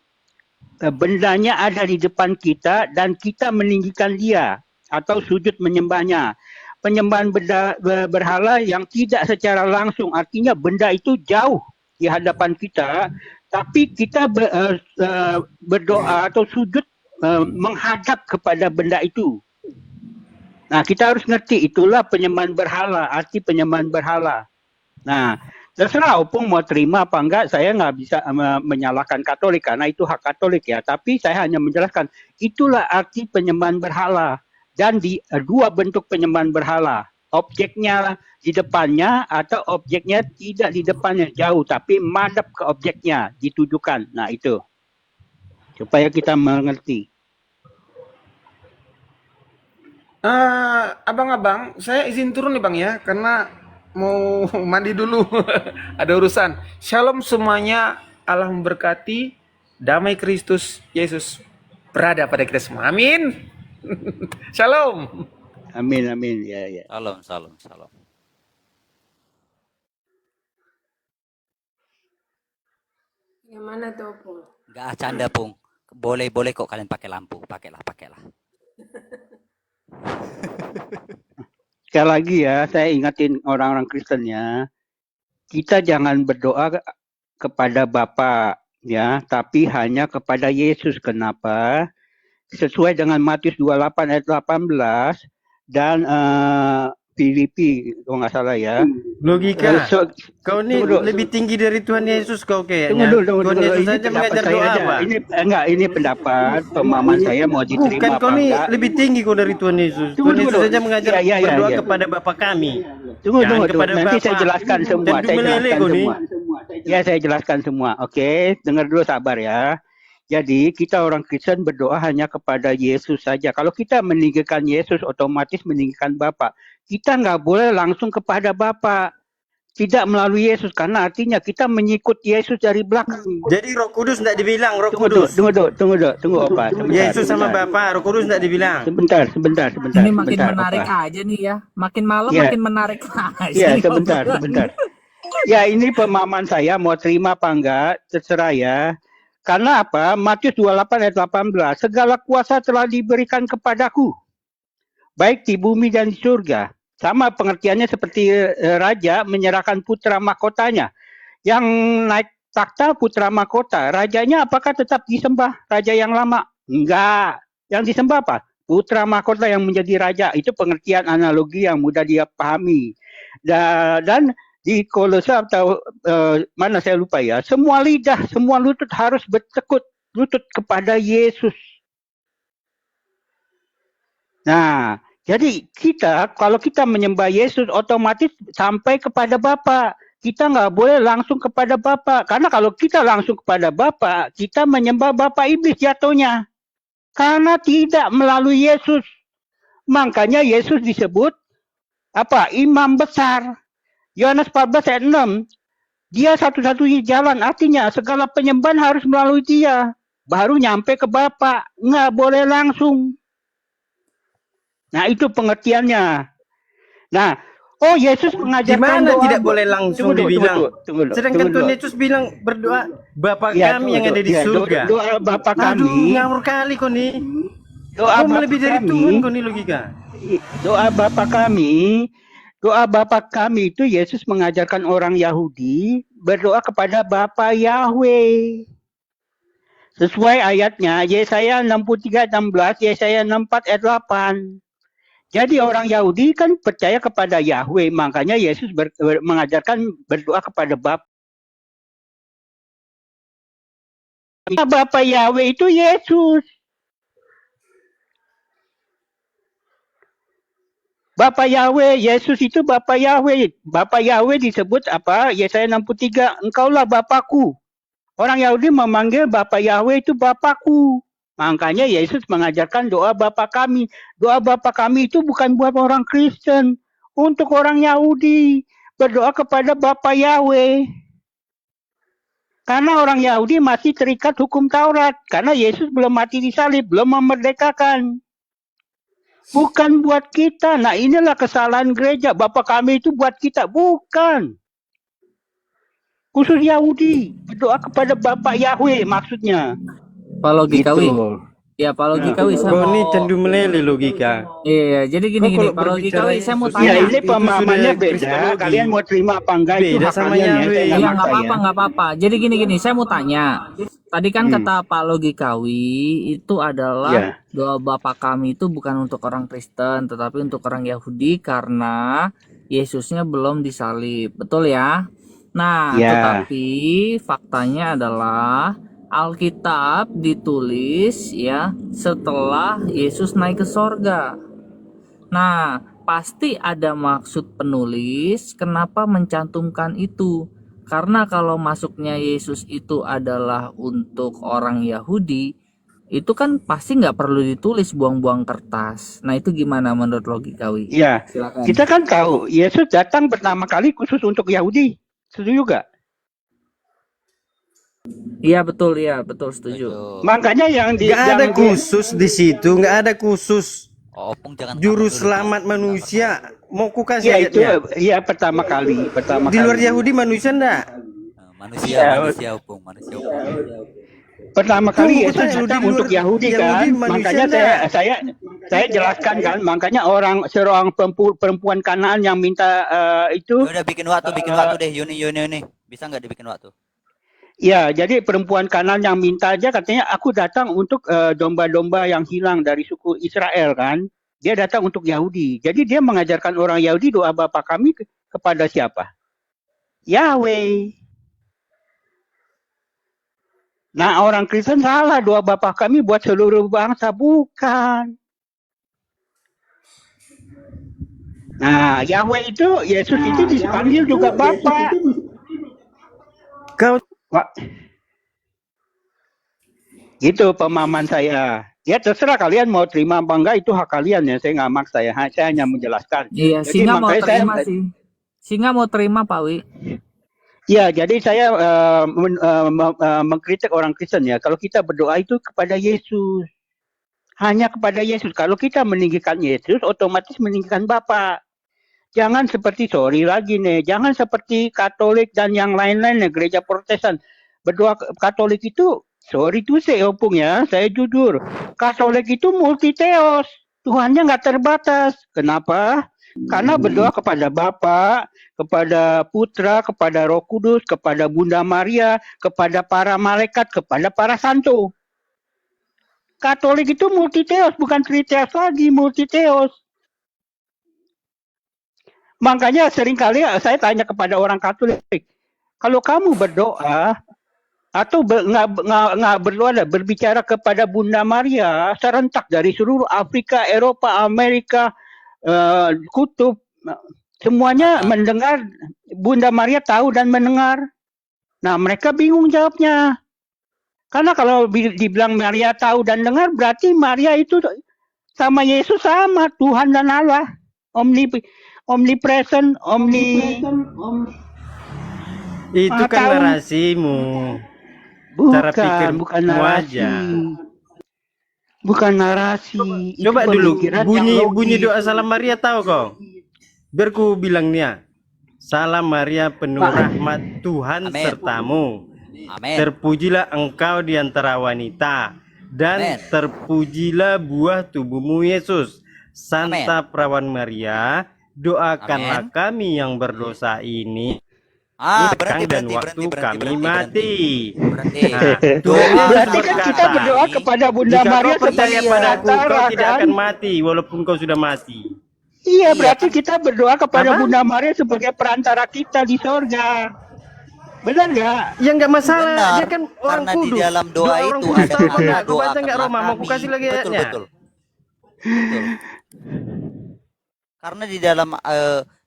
bendanya ada di depan kita dan kita meninggikan dia atau sujud menyembahnya. Penyembahan benda berhala yang tidak secara langsung, artinya benda itu jauh di hadapan kita, tapi kita berdoa atau sujud menghadap kepada benda itu. Nah, kita harus ngerti itulah penyembahan berhala, arti penyembahan berhala. Nah, terserah Opung mau terima apa enggak, saya nggak bisa menyalahkan Katolik karena itu hak Katolik ya. Tapi saya hanya menjelaskan itulah arti penyembahan berhala. dan di dua bentuk penyembahan berhala. Objeknya di depannya atau objeknya tidak di depannya jauh tapi madhab ke objeknya ditujukan. Nah itu supaya kita mengerti.
Abang-abang, saya izin turun nih bang ya, karena mau mandi dulu. Ada urusan. Shalom semuanya, Allah memberkati, damai Kristus Yesus berada pada kita semua. Amin. Shalom.
Amin amin ya ya.
Salam, salam, salam.
Yang mana tuh, Pung?
Gak canda, Pung. Boleh kok kalian pakai lampu. Pakailah.
Sekali lagi ya, saya ingatin orang-orang Kristen ya, kita jangan berdoa kepada Bapa ya, tapi hanya kepada Yesus. Kenapa? Sesuai dengan Matius 28 ayat 18 dan Filipi kalau nggak salah ya.
Logika. Kau ini lebih tinggi dari Tuhan Yesus kau kayaknya.
Tunggu.
Tuhan Yesus
Ini
saja mengajar
pendapat
doa
saya
apa?
aja. Ini pendapat pemahaman saya mau diterima
Bukan,
apa
kau ini
enggak.
lebih tinggi kau dari Tuhan Yesus. Tuhan Yesus saja mengajar berdoa kepada Bapa kami.
Tunggu.
Kepada
Nanti saya
Bapa.
jelaskan semua. Saya jelaskan semua. Oke, dengar dulu sabar ya. Jadi kita orang Kristen berdoa hanya kepada Yesus saja. Kalau kita meninggikan Yesus, otomatis meninggikan Bapa. Kita nggak boleh langsung kepada Bapa. Tidak melalui Yesus, karena artinya kita mengikut Yesus dari belakang.
Jadi Roh Kudus tidak dibilang Roh Kudus.
Tunggu apa?
Yesus sama Bapa, Roh Kudus tidak dibilang.
Sebentar.
Ini makin menarik aja nih ya. Makin malam
Ya.
makin menarik aja.
Iya,
nih
sebentar.
obrolannya.
Ya, ini pemahaman saya, mau terima apa enggak, terserah ya. Karena apa? Matius 28 ayat 18, segala kuasa telah diberikan kepadaku, baik di bumi dan di surga. Sama pengertiannya seperti raja menyerahkan putra mahkotanya. Yang naik takhta putra mahkota, rajanya apakah tetap disembah raja yang lama? Enggak. Yang disembah apa? Putra mahkota yang menjadi raja. Itu pengertian analogi yang mudah dia pahami. Dan di Kolose atau mana saya lupa ya, semua lidah, semua lutut harus bertekuk lutut kepada Yesus. Nah, jadi kalau kita menyembah Yesus otomatis sampai kepada Bapa. Kita nggak boleh langsung kepada Bapa, karena kalau kita langsung kepada Bapa, kita menyembah Bapa iblis jatuhnya. Karena tidak melalui Yesus. Makanya Yesus disebut apa? Imam besar. Yohanes 14 ayat 6. Dia satu-satunya jalan. Artinya segala penyembahan harus melalui dia. Baru nyampe ke Bapa. Nggak boleh langsung. Nah itu pengertiannya. Nah, Yesus mengajarkan
Gimana
doa.
tidak boleh langsung dibilang? Sedangkan Tuhan Yesus bilang berdoa Bapa kami yang ada di surga.
Doa Bapa
Aduh,
kami.
ngawur kali kau nih.
Doa
Kau
Bapa
melebihi dari
kami.
Tuhan kau nih logika.
Doa Bapa kami itu Yesus mengajarkan orang Yahudi berdoa kepada Bapa Yahweh. Sesuai ayatnya Yesaya 63 ayat 16, Yesaya 64 ayat 8. Jadi orang Yahudi kan percaya kepada Yahweh, makanya Yesus mengajarkan berdoa kepada Bapa. Bapa Yahweh itu Yesus. Bapa Yahweh, Yesus itu Bapa Yahweh. Bapa Yahweh disebut apa? Yesaya 63, engkaulah Bapakku. Orang Yahudi memanggil Bapa Yahweh itu Bapakku. Makanya Yesus mengajarkan doa Bapa kami. Doa Bapa kami itu bukan buat orang Kristen. Untuk orang Yahudi. Berdoa kepada Bapa Yahweh. Karena orang Yahudi masih terikat hukum Taurat. Karena Yesus belum mati di salib, belum memerdekakan. Bukan buat kita. Nah inilah kesalahan gereja. Bapa kami itu buat kita. Bukan. Khusus Yahudi. Berdoa kepada Bapa Yahweh maksudnya.
Pak Logikawi.
Gitu.
Ya Pak Logikawi saya
Kau ini
mau.
cendu meleleh logika.
Iya, jadi
Kau
gini
kalau
Pak Logikawi saya mau
berbicara
Ya
tanya.
ini pemahamannya
sudah
beda.
kristologi.
Kalian mau terima apa enggak itu
Beda
hak
sama
kalian ya.
Yahweh.
Saya
Iya
nggak
nggak
maksa
apa-apa
ya.
nggak apa-apa. Jadi gini saya mau tanya. Tadi kan kata Pak Logikawi itu adalah
Ya.
doa Bapa kami itu bukan untuk orang Kristen tetapi untuk orang Yahudi karena Yesusnya belum disalib. Betul ya? Nah,
Ya.
tetapi faktanya adalah Alkitab ditulis ya setelah Yesus naik ke sorga. Nah, pasti ada maksud penulis kenapa mencantumkan itu. Karena kalau masuknya Yesus itu adalah untuk orang Yahudi, itu kan pasti nggak perlu ditulis, buang-buang kertas. Nah, itu gimana menurut logika Wi?
Ya,
Silakan.
kita kan tahu Yesus datang pertama kali khusus untuk Yahudi. Setuju gak?
Iya betul setuju.
Makanya yang
Nggak ada khusus di situ, nggak ada khusus.
Opung jangan
Juru
ngambek dulu,
selamat manusia. Mau ku kasih
ya itu
ayatnya.
ya pertama kali.
Di luar Yahudi manusia enggak?
Manusia Opung.
Pertama
Tunggu,
kali Yesus
tanya,
datang
di
untuk
luar
Yahudi
Yahudi
kan,
manusia
makanya saya jelaskan kan, makanya seorang perempuan Kanaan yang minta itu.
Udah bikin waktu deh, Yuni. Bisa nggak dibikin waktu?
Ya, jadi perempuan Kanaan yang minta aja katanya aku datang untuk domba-domba yang hilang dari suku Israel kan. Dia datang untuk Yahudi. Jadi dia mengajarkan orang Yahudi doa Bapa kami kepada siapa? Yahweh. Nah, orang Kristen salah, doa Bapa kami buat seluruh bangsa, bukan. Nah, Yahweh itu, Yesus itu dipanggil juga Bapa.
Kau
Gitu pemahaman saya. Ya terserah kalian mau terima apa enggak, itu hak kalian ya. Saya nggak maksa ya. Saya hanya menjelaskan.
Iya,
Jadi
Singa mau
makanya
terima sih. Singa mau terima Pak Wi.
Ya, jadi saya mengkritik orang Kristen ya. Kalau kita berdoa itu kepada Yesus, hanya kepada Yesus. Kalau kita meninggikan Yesus, otomatis meninggikan Bapa. Jangan seperti jangan seperti Katolik dan yang lain-lain ya, gereja Protestan. Berdoa Katolik itu, sorry to say Opung ya, saya jujur. Katolik itu multi-theos. Tuhannya nggak terbatas. Kenapa? Karena berdoa kepada Bapa, kepada Putra, kepada Roh Kudus, kepada Bunda Maria, kepada para malaikat, kepada para santo. Katolik itu multi-theos, bukan triteos lagi, multi-theos. Makanya seringkali saya tanya kepada orang Katolik, kalau kamu berdoa atau nggak berdoa, berbicara kepada Bunda Maria serentak dari seluruh Afrika, Eropa, Amerika, kutub, semuanya mendengar, Bunda Maria tahu dan mendengar. Nah, mereka bingung jawabnya. Karena kalau dibilang Maria tahu dan dengar, berarti Maria itu sama Yesus sama, Tuhan dan Allah. Omnipresent.
itu kan
tahu.
narasimu. Cara pikir
Bukan narasi.
aja.
Bukan narasi.
Coba
Itu
dulu
pemikiran yang
bunyi
logis.
doa Salam Maria tahu kau? Biar ku bilang nih. Salam Maria penuh rahmat Tuhan
Amin.
sertamu.
Amin.
Terpujilah engkau di antara wanita dan
Amin.
terpujilah buah tubuhmu Yesus. Santa Perawan Maria, doakanlah kami yang berdosa ini sekarang dan waktu kami mati. Nah, doa
Berarti kan kita
berkata,
berdoa kepada Bunda
jika
Maria
kau percaya
sebagai
padaku, kau
perantara
tidak
kan?
akan mati walaupun kau sudah mati.
Iya, berarti kita berdoa kepada
Apa?
Bunda Maria sebagai perantara kita di sorga. Benar nggak?
Ya nggak masalah,
Benar,
dia kan orang
karena di
kudus.
dalam doa
orang
itu
kudus
ada
tahu apa
kata
nggak? Kau baca nggak
doakanlah
Roma? Mau ku
kami.
kasih lagi ayatnya.
Betul. Karena di dalam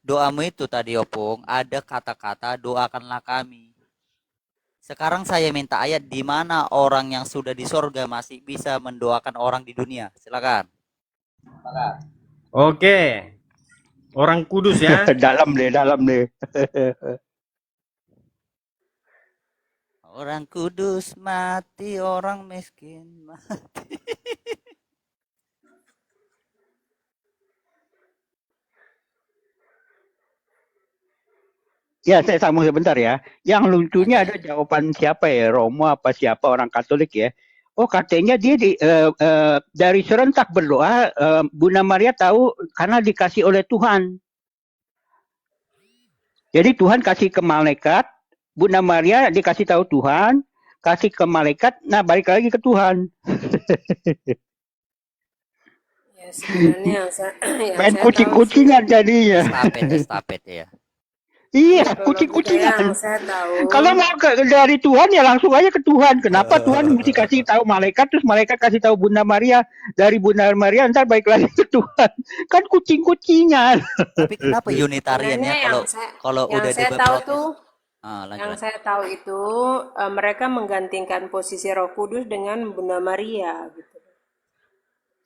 doamu itu tadi Opung ada kata-kata doakanlah kami. Sekarang saya minta ayat di mana orang yang sudah di sorga masih bisa mendoakan orang di dunia. Silakan.
Oke, orang kudus ya.
dalam deh.
Orang kudus mati, orang miskin mati.
Ya, saya sambung sebentar ya. Yang lucunya ada jawaban siapa ya? Romo apa siapa orang Katolik ya? Oh, katanya dia dari serentak berdoa, Bunda Maria tahu karena dikasih oleh Tuhan. Jadi Tuhan kasih ke malaikat, Bunda Maria dikasih tahu Tuhan, kasih ke malaikat, nah balik lagi ke Tuhan.
Ya sebenarnya yang
Main
saya tahu sih
kucing-kucingan jadinya.
Estafet ya.
Iya,
Kalau
kucing-kucingan.
yang saya tahu,
Kalau mau dari Tuhan ya langsung aja ke Tuhan. Kenapa Tuhan mesti kasih tahu malaikat, terus malaikat kasih tahu Bunda Maria, dari Bunda Maria ntar balik lagi ke Tuhan. Kan kucing-kucingan.
Tapi kenapa Unitarian
sebenarnya
ya kalau kalau
yang
udah
saya
debat
tahu
protes?
tuh,
Ah,
yang
lanjut.
saya tahu itu mereka menggantikan posisi Roh Kudus dengan Bunda Maria gitu.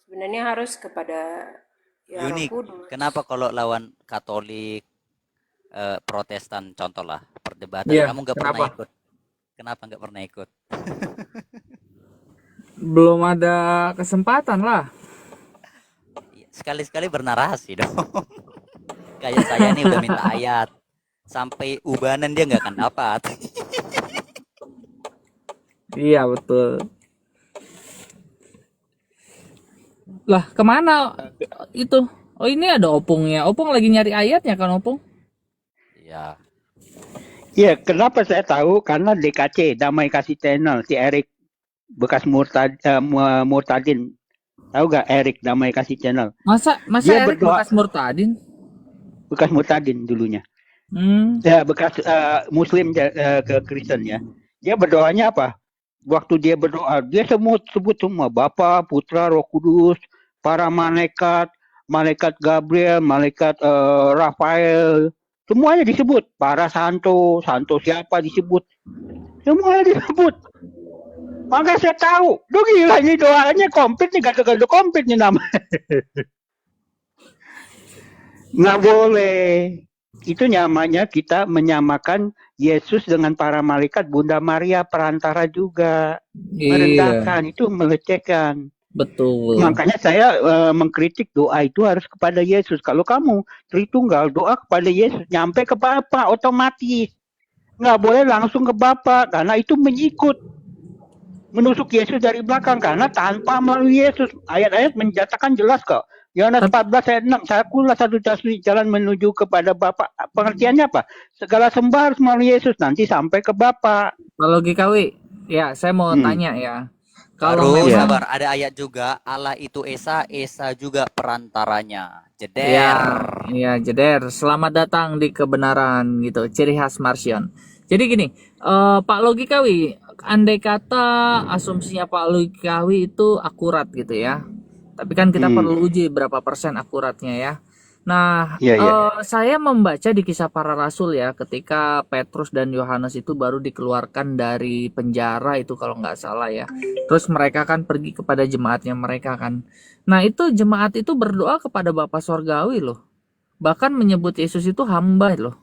Sebenarnya harus kepada ya Roh
Unik.
Kudus.
Kenapa kalau lawan Katolik, Protestan, contoh lah perdebatan,
Iya,
kamu nggak pernah
kenapa?
ikut? Kenapa nggak pernah ikut?
Belum ada kesempatan lah.
Sekali-sekali bernarasi dong. Kayak saya nih udah minta ayat, sampai ubanan dia nggak akan dapat.
Iya, betul. Lah, kemana itu? Oh, ini ada opungnya. Opung lagi nyari ayatnya kan, Opung?
Ya,
Iya, kenapa saya tahu? Karena DKC, Damai Kasih Channel, si Erik bekas Murtadin. Tahu gak Erik Damai Kasih Channel?
Masa
Dia
Erik
berdoa,
bekas Murtadin?
bekas Murtadin dulunya.
Hmm.
Ya, bekas Muslim ke Kristen ya. Dia berdoanya apa? Waktu dia berdoa, dia sebut semua Bapa, Putra, Roh Kudus, para malaikat, malaikat Gabriel, malaikat Rafael, semuanya disebut. Para santo, santo siapa disebut, semuanya disebut. Maka saya tahu, duh gila ini doanya komplit nih, gaduh-gaduh komplit nih namanya. Nggak boleh. Itu namanya kita menyamakan Yesus dengan para malaikat, Bunda Maria perantara juga.
Iya,
Merendahkan, itu melecehkan.
betul.
Makanya saya mengkritik doa itu harus kepada Yesus. Kalau kamu Tritunggal, doa kepada Yesus, nyampe ke Bapa otomatis. Nggak boleh langsung ke Bapa, karena itu menyikut. Menusuk Yesus dari belakang, karena tanpa melalui Yesus. Ayat-ayat menyatakan jelas kok. Yohanes 14 ayat 6, sakulah satu-satunya jalan menuju kepada Bapa. Pengertiannya apa? Segala sembah harus melalui Yesus, nanti sampai ke Bapa.
Kalau GKW, ya saya mau tanya ya. Kalau
baru
memang
sabar, ada ayat juga Allah itu Esa, Esa juga perantaranya.
ya,
Jeder.
ya jeder. Selamat datang di kebenaran gitu. Ciri khas Marsion. Jadi gini, Pak Logikawi, andai kata asumsinya Pak Logikawi itu akurat gitu ya. Tapi kan kita perlu uji berapa persen akuratnya ya. Nah,
Iya, iya.
saya membaca di Kisah Para Rasul ya, ketika Petrus dan Yohanes itu baru dikeluarkan dari penjara itu kalau nggak salah ya. Terus mereka kan pergi kepada jemaatnya mereka kan. Nah, itu jemaat itu berdoa kepada Bapa Sorgawi loh. Bahkan menyebut Yesus itu hamba loh.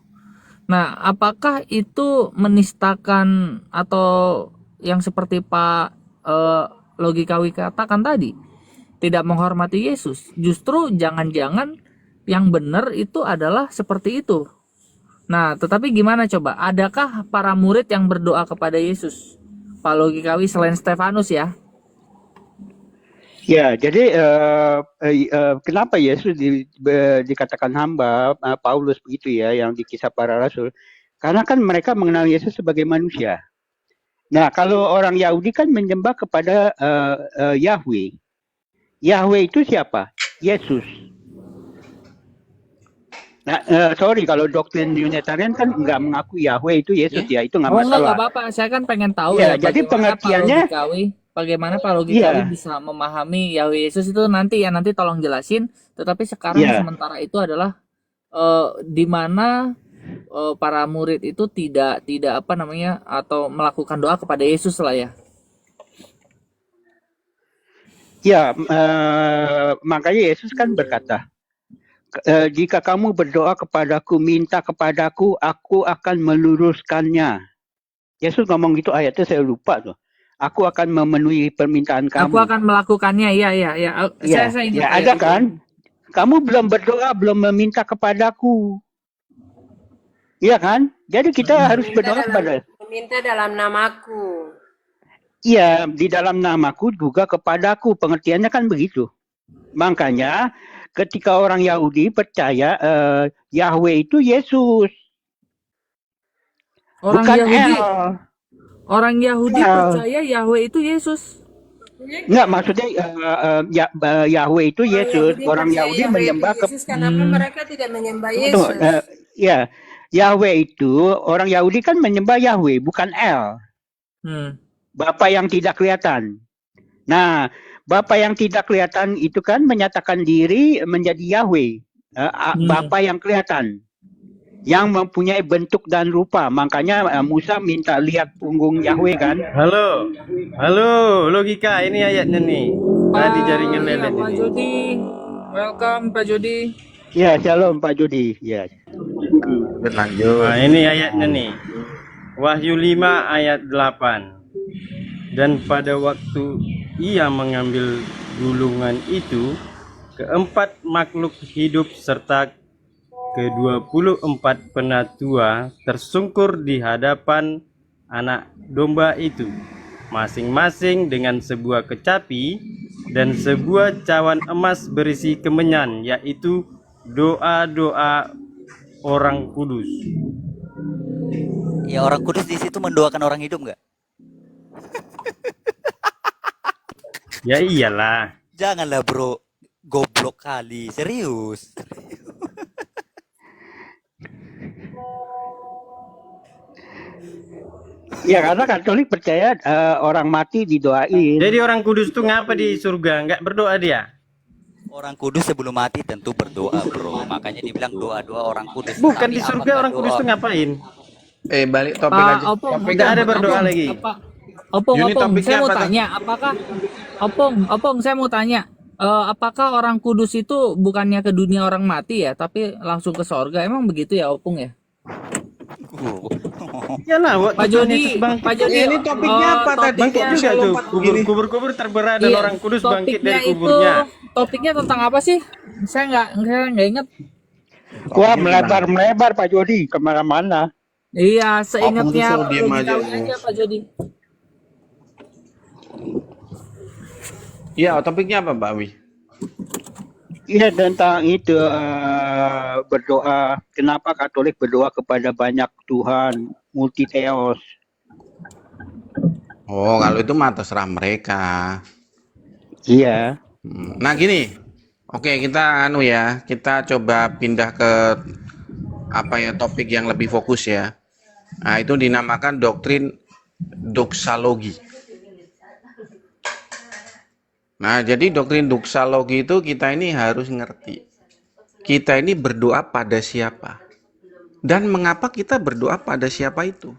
Nah, apakah itu menistakan atau yang seperti Pak Logikawi katakan tadi? Tidak menghormati Yesus. Justru jangan-jangan yang benar itu adalah seperti itu. Nah, tetapi gimana coba? Adakah para murid yang berdoa kepada Yesus? Pak Logikawi selain Stefanus ya?
Ya, jadi kenapa Yesus dikatakan hamba, Paulus begitu ya, yang di Kisah Para Rasul? Karena kan mereka mengenal Yesus sebagai manusia. Nah, kalau orang Yahudi kan menyembah kepada Yahweh. Yahweh itu siapa? Yesus. Nah, sorry kalau doktrin Unitarian kan nggak mengakui Yahweh itu Yesus ya, itu nggak
Oh enggak
masalah.
apa-apa. Saya kan pengen tahu
Ya,
ya
jadi pengertiannya,
bagaimana Pak Logikawi
iya,
bisa memahami Yahweh Yesus itu nanti tolong jelasin. Tetapi sekarang
iya.
sementara itu adalah di mana para murid itu tidak apa namanya atau melakukan doa kepada Yesus lah ya.
Ya, makanya Yesus kan berkata, jika kamu berdoa kepadaku, minta kepadaku, aku akan meluruskannya. Yesus ngomong gitu, ayatnya saya lupa tuh. Aku akan memenuhi permintaan kamu.
Aku akan melakukannya, iya.
Ya,
Saya ingat
ya
ayat
ada
itu.
kan? Kamu belum berdoa, belum meminta kepadaku. Iya kan? Jadi kita harus berdoa kepada.
Meminta dalam namaku.
Iya, di dalam namaku juga kepadaku. Pengertiannya kan begitu. Makanya ketika orang Yahudi percaya Yahweh itu Yesus,
Orang
bukan
Yahudi,
El.
orang Yahudi
El.
percaya Yahweh itu Yesus.
Enggak, maksudnya Yahweh itu Yesus.
Yahudi
Orang
percaya
Yahudi
Yahweh itu
menyembah ke
Yesus, kenapa mereka tidak menyembah
Tunggu,
Yesus?
ya, Yahweh itu, orang Yahudi kan menyembah Yahweh, bukan El. Bapa yang tidak kelihatan. Nah, Bapa yang tidak kelihatan itu kan menyatakan diri menjadi Yahweh. Bapa yang kelihatan. Yang mempunyai bentuk dan rupa. Makanya Musa minta lihat punggung Yahweh kan.
Halo, logika ini ayatnya nih. Tadi jaringan lelet
Pak
ini.
Jody, welcome Pak Jody.
Ya, shalom Pak Jody. Ya.
Berlanjut.
Nah, ini ayatnya nih. Wahyu 5 ayat 8. Dan pada waktu ia mengambil gulungan itu, keempat makhluk hidup serta ke-24 penatua tersungkur di hadapan anak domba itu, masing-masing dengan sebuah kecapi dan sebuah cawan emas berisi kemenyan, yaitu doa-doa orang kudus.
Ya, orang kudus di situ mendoakan orang hidup nggak?
Ya iyalah.
Janganlah bro, goblok kali, serius.
Ya karena Katolik percaya orang mati didoain.
Jadi orang kudus tuh ngapa di surga? Nggak berdoa dia?
Orang kudus sebelum mati tentu berdoa bro, makanya dibilang doa-doa orang kudus.
Bukan
Tapi
di surga
apakah
orang kudus
doa-
tuh ngapain?
Balik topik aja.
Nggak ada berdoa lagi.
Opung,
Ini topiknya
saya mau
apa, Tang?
tanya, apakah Opung, saya mau tanya, apakah orang kudus itu bukannya ke dunia orang mati ya, tapi langsung ke sorga? Emang begitu ya, Opung ya?
Ya lah,
Pak Jody, Pak Jody,
Ini topiknya apa tadi?
Bangkit
Kok
juga
bisa
tuh.
lompat begini?
Kubur-kubur terberat dan
Iya,
orang kudus bangkit
topiknya
dari kuburnya.
Topiknya tentang apa sih? Saya nggak inget.
Wah melebar Pak Jody kemana-mana.
Iya, seingatnya
Opung tuh diem aja.
aja Pak Jody.
Iya, topiknya apa, Pak Wi?
Iya tentang itu berdoa. Kenapa Katolik berdoa kepada banyak Tuhan, multi theos?
Oh, kalau itu mah terserah mereka.
Iya.
Nah gini, oke kita kita coba pindah ke topik yang lebih fokus ya. Nah itu dinamakan doktrin doksalogi. Nah jadi doktrin doksalogi itu kita ini harus ngerti. Kita ini berdoa pada siapa? Dan mengapa kita berdoa pada siapa itu?